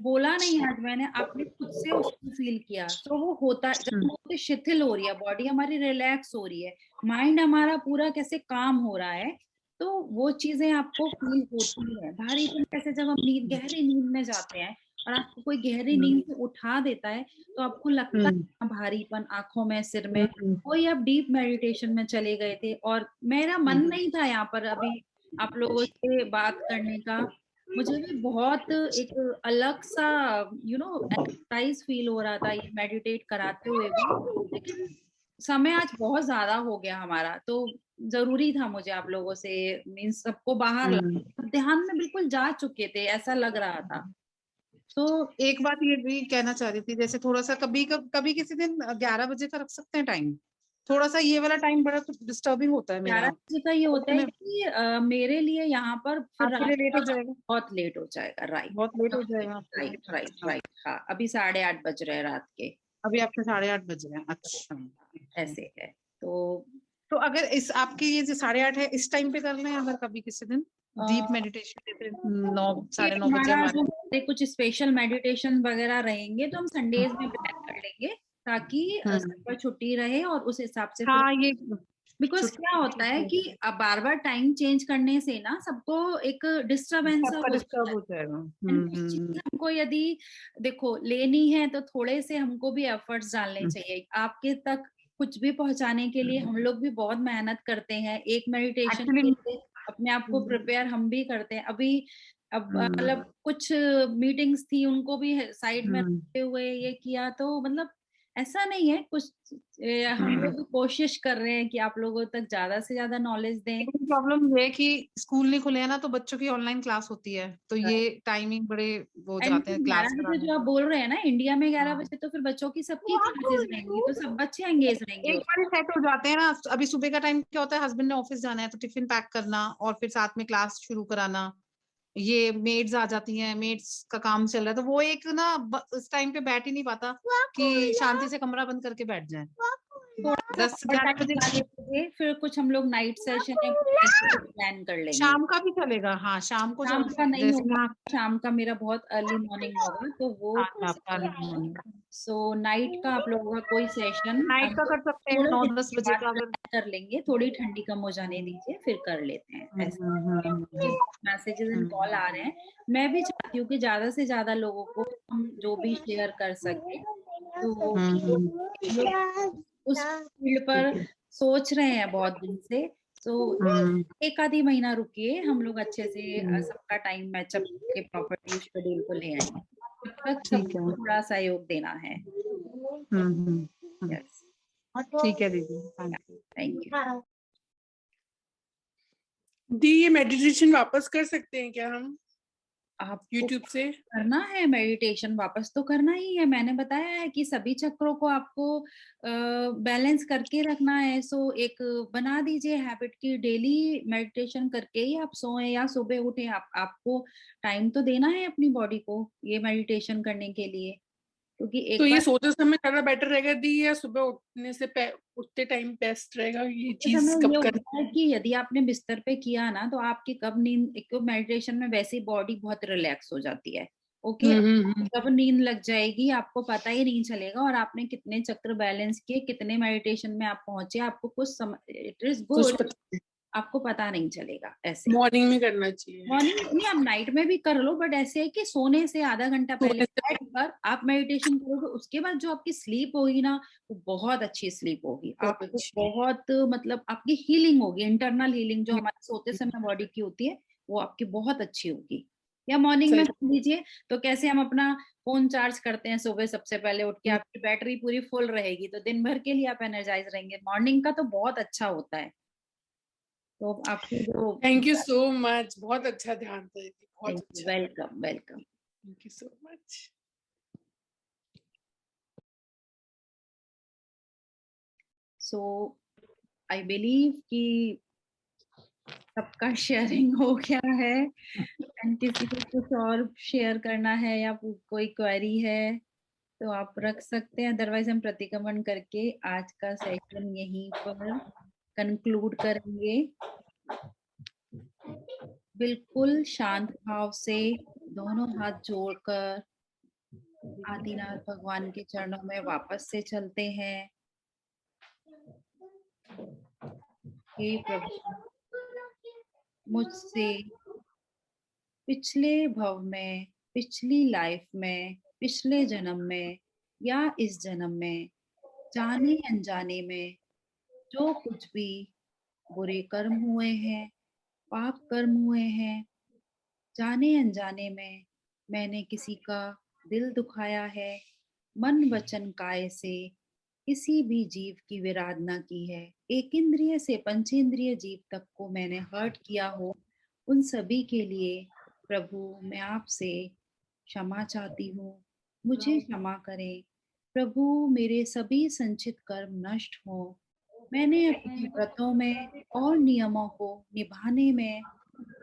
बोला नहीं आज मैंने, आपने खुद से उसको फील किया। तो वो होता है जब वो शिथिल हो रही है, बॉडी हमारी रिलैक्स हो रही है, माइंड हमारा पूरा कैसे काम हो रहा है, तो वो चीजें आपको फील होती है। भारीपन कैसे, जब हम गहरी नींद में जाते हैं और आपको कोई गहरी नींद से उठा देता है तो आपको लगता है भारीपन आंखों में, सिर में। कोई आप डीप मेडिटेशन में चले गए थे और मेरा मन नहीं था यहाँ पर अभी आप लोगों से बात करने का, मुझे भी बहुत एक अलग सा एक्सरसाइज फील हो रहा था ये मेडिटेट कराते हुए भी। लेकिन समय आज बहुत ज्यादा हो गया हमारा, तो जरूरी था मुझे आप लोगों से मीन्स सबको बाहर ध्यान में बिल्कुल जा चुके थे ऐसा लग रहा था। तो
एक बात ये भी कहना चाह रही थी, जैसे थोड़ा सा कभी किसी दिन 11 बजे का रख सकते हैं टाइम, थोड़ा सा ये वाला टाइम बड़ा डिस्टर्बिंग होता है मेरा।
11 बजे का ये होता है कि मेरे लिए यहाँ पर फिर
आपके लिए लेट हो जाएगा,
बहुत लेट हो जाएगा। राइट,
बहुत लेट हो जाएगा।
Right right right. हाँ, अभी 8:30 बज रहे हैं रात के।
अभी आपके 8:30 बज रहे हैं। अच्छा,
ऐसे है। तो
अगर इस आपके ये जो 8:30 है इस टाइम पे कर लें, अगर कभी किसी दिन डीप मेडिटेशन जैसे 9 9:30 बजे हमारे
कुछ स्पेशल मेडिटेशन वगैरह रहेंगे तो हम संडेज में प्लान कर लेंगे ताकि सबका छुट्टी रहे और उस हिसाब से।
हाँ, ये
बिकॉज क्या होता है कि अब बार बार टाइम चेंज करने से ना सबको एक डिस्टर्बेंस
हो जाएगा।
हमको यदि देखो लेनी है तो थोड़े से हमको भी एफर्ट्स डालने चाहिए। आपके तक कुछ भी पहुंचाने के लिए हम लोग भी बहुत मेहनत करते हैं। एक मेडिटेशन के लिए अपने आप को प्रिपेयर हम भी करते हैं। अभी अब मतलब कुछ मीटिंग्स थी उनको भी साइड में रखते हुए ये किया, तो मतलब ऐसा नहीं है कुछ। हम लोग कोशिश कर रहे हैं कि आप लोगों तक ज्यादा से ज्यादा नॉलेज दें।
प्रॉब्लम ये है कि स्कूल नहीं खुले हैं ना, तो बच्चों की ऑनलाइन क्लास होती है, तो ये टाइमिंग बड़े वो जाते हैं क्लास
कराने। जो आप बोल रहे हैं ना इंडिया में 11 बजे, तो फिर बच्चों की सबकी क्लासेस रहेंगी तो सब बच्चे एंगेज रहेंगे।
एक बार सेट हो जाते हैं ना। अभी सुबह का टाइम क्या होता है, हस्बैंड ने ऑफिस जाना है तो टिफिन पैक करना और फिर साथ में क्लास शुरू कराना, ये मेड्स आ जाती हैं, मेड्स का काम चल रहा है, तो वो एक ना उस टाइम पे बैठ ही नहीं पाता कि शांति से कमरा बंद करके बैठ जाए। 10-11 बजे
फिर कुछ हम लोग नाइट सेशन या प्लान कर लेंगे।
शाम का भी चलेगा। हाँ, शाम को
शाम का नहीं होगा, शाम का मेरा बहुत अर्ली मॉर्निंग होगा तो वो सो नाइट का आप लोगों का कोई सेशन
नाइट का कर सकते हैं 9-10 बजे का
कर लेंगे। थोड़ी ठंडी कम हो जाने दीजिए फिर कर लेते हैं। ऐसे मैसेजेस एंड कॉल आ रहे हैं। मैं भी चाहती हूँ कि ज्यादा से ज्यादा लोगों को हम जो भी शेयर कर सके, तो उस फील्ड पर सोच रहे हैं बहुत दिन से। तो एक आधी महीना रुकिए, हम लोग अच्छे से सबका टाइम मैचअप के प्रॉपर्टी शेड्यूल को ले आएंगे। तब तक सबको थोड़ा सहयोग देना है। यस,
ठीक है दीदी,
थैंक यू।
दी, ये मेडिटेशन वापस कर सकते हैं क्या हम
आप
YouTube से?
करना है मेडिटेशन वापस तो करना ही है। मैंने बताया है कि सभी चक्रों को आपको बैलेंस करके रखना है। सो एक बना दीजिए हैबिट की डेली मेडिटेशन करके ही आप सोएं या सुबह उठे। आपको टाइम तो देना है अपनी बॉडी को ये मेडिटेशन करने के लिए, क्योंकि एक
तो ये सोते समय ज्यादा बेटर रहेगा दी, या सुबह उठने से उठते टाइम बेस्ट रहेगा? ये चीज कब करना
है कि यदि आपने बिस्तर पे किया ना तो आपकी कब नींद, एक तो मेडिटेशन में वैसे ही बॉडी बहुत रिलैक्स हो जाती है। ओके, कब नींद लग जाएगी आपको पता ही नहीं चलेगा, और आपने कितने चक्र बैलेंस किए, कितने मेडिटेशन में आप पहुंचे, आपको कुछ इट इज गुड, आपको पता नहीं चलेगा। ऐसे
मॉर्निंग में करना चाहिए।
मॉर्निंग नहीं, आप नाइट में भी कर लो, बट ऐसे है कि सोने से आधा घंटा पहले बैठकर आप मेडिटेशन करोगे, उसके बाद जो आपकी स्लीप होगी ना वो बहुत अच्छी स्लीप होगी। आपको बहुत मतलब आपकी हीलिंग होगी, इंटरनल हीलिंग जो हमारे सोते समय बॉडी की होती है वो आपकी बहुत अच्छी होगी। या मॉर्निंग में कर लीजिए। तो कैसे हम अपना फोन चार्ज करते हैं सुबह, सबसे पहले उठ के आपकी बैटरी पूरी फुल रहेगी तो दिन भर के लिए आप एनर्जाइज रहेंगे। मॉर्निंग का तो बहुत अच्छा होता है। तो आपको जो
थैंक यू सो मच, बहुत अच्छा ध्यान था दीदी, बहुत अच्छा।
Welcome welcome,
thank you so much.
So I believe कि सबका शेयरिंग हो गया है। एंड किसी को कुछ और शेयर करना है या कोई क्वेरी है तो आप रख सकते हैं, अदरवाइज हम प्रतिक्रमण करके आज का सेशन यहीं पर कंक्लूड करेंगे। बिल्कुल शांत भाव से दोनों हाथ जोड़कर आदिनाथ भगवान के चरणों में वापस से चलते हैं। हे प्रभु, मुझसे पिछले भव में, पिछली लाइफ में, पिछले जन्म में या इस जन्म में जाने अनजाने में जो कुछ भी बुरे कर्म हुए हैं, पाप कर्म हुए हैं, जाने अनजाने में मैंने किसी का दिल दुखाया है, मन वचन काय से किसी भी जीव की विराधना की है, एक इंद्रिय से पंचेंद्रिय जीव तक को मैंने हर्ट किया हो, उन सभी के लिए प्रभु मैं आपसे क्षमा चाहती हूँ, मुझे क्षमा करें प्रभु। मेरे सभी संचित कर्म नष्ट हो, मैंने अपने व्रतों में और नियमों को निभाने में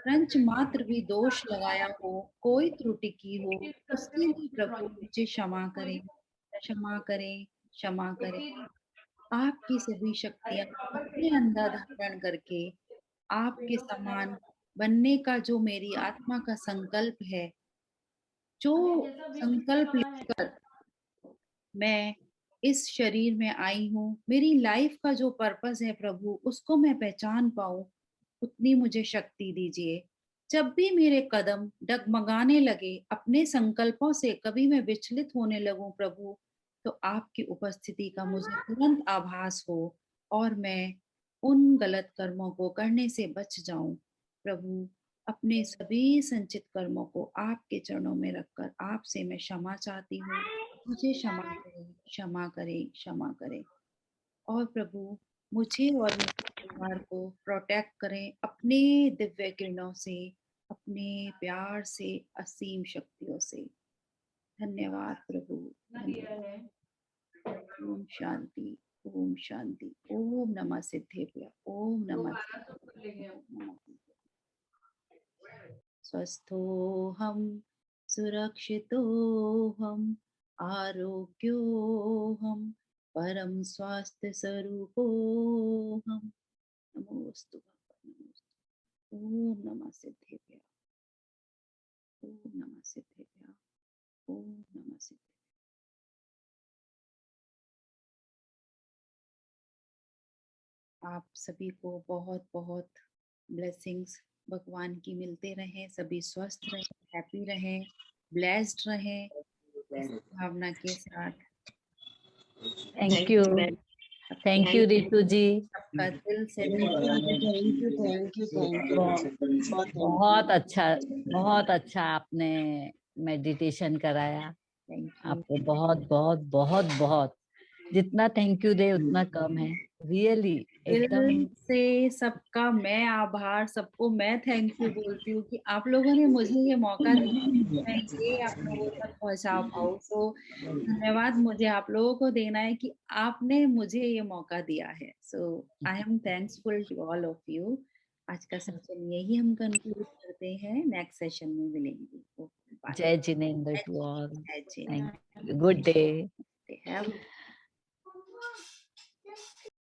रंच मात्र भी दोष लगाया हो, कोई त्रुटि की हो, उसके लिए प्रभु मुझे क्षमा करें, क्षमा करें, क्षमा करें। आपकी सभी शक्तियां अपने अंदर धारण करके आपके समान बनने का जो मेरी आत्मा का संकल्प है, जो संकल्प लेकर मैं इस शरीर में आई हूँ, मेरी लाइफ का जो पर्पस है प्रभु, उसको मैं पहचान पाऊं, उतनी मुझे शक्ति दीजिए। जब भी मेरे कदम डगमगाने लगे, अपने संकल्पों से कभी मैं विचलित होने लगूं प्रभु, तो आपकी उपस्थिति का मुझे तुरंत आभास हो और मैं उन गलत कर्मों को करने से बच जाऊं। प्रभु, अपने सभी संचित कर्मों को आपके चरणों में रखकर आपसे मैं क्षमा चाहती हूँ, मुझे क्षमा करें, क्षमा करें, क्षमा करें। और प्रभु मुझे और मेरे परिवार को प्रोटेक्ट करें अपने दिव्य किरणों से, अपने प्यार से, असीम शक्तियों से। धन्यवाद प्रभु, धन्यवाद। ओम शांति, ओम शांति, ओम नमः सिद्धेभ्य, ओम नमः सिद्धेभ्य, ओम नमः सिद्धेभ्य। स्वस्थोऽहं सुरक्षितोऽहं आरोग्योऽहं परम स्वास्थ्य स्वरूपोऽहं। नमोस्तु भगवान, नमोस्तु। ओम नमः सिद्धेभ्य, ओम नमः सिद्धेभ्य, ओम नमः सिद्धेभ्य। आप सभी को बहुत बहुत ब्लेसिंग्स भगवान की मिलते रहें, सभी स्वस्थ रहें, हैप्पी रहें, ब्लेस्ड रहें, इस भावना के साथ।
Thank you, thank you Ritu ji,
सबका दिल से
बहुत अच्छा, बहुत अच्छा आपने मेडिटेशन कराया। आपको बहुत बहुत बहुत बहुत, जितना थैंक यू दे उतना कम है, रियली एकदम
दिल से सबका मैं आभार, सबको मैं थैंक यू बोलती हूँ कि आप लोगों ने मुझे ये मौका दिया, मैं ये आप लोगों तक पहुंचा पाऊँ। तो धन्यवाद मुझे आप लोगों को देना है कि आपने मुझे ये मौका दिया है। So I am thanksful to all of you. आज का सेशन यही हम कंक्लूड करते हैं, नेक्स्ट सेशन में मिलेंगे।
जय जिनेंद्र टू ऑल,
जय
thank you, good day.
Jinendra.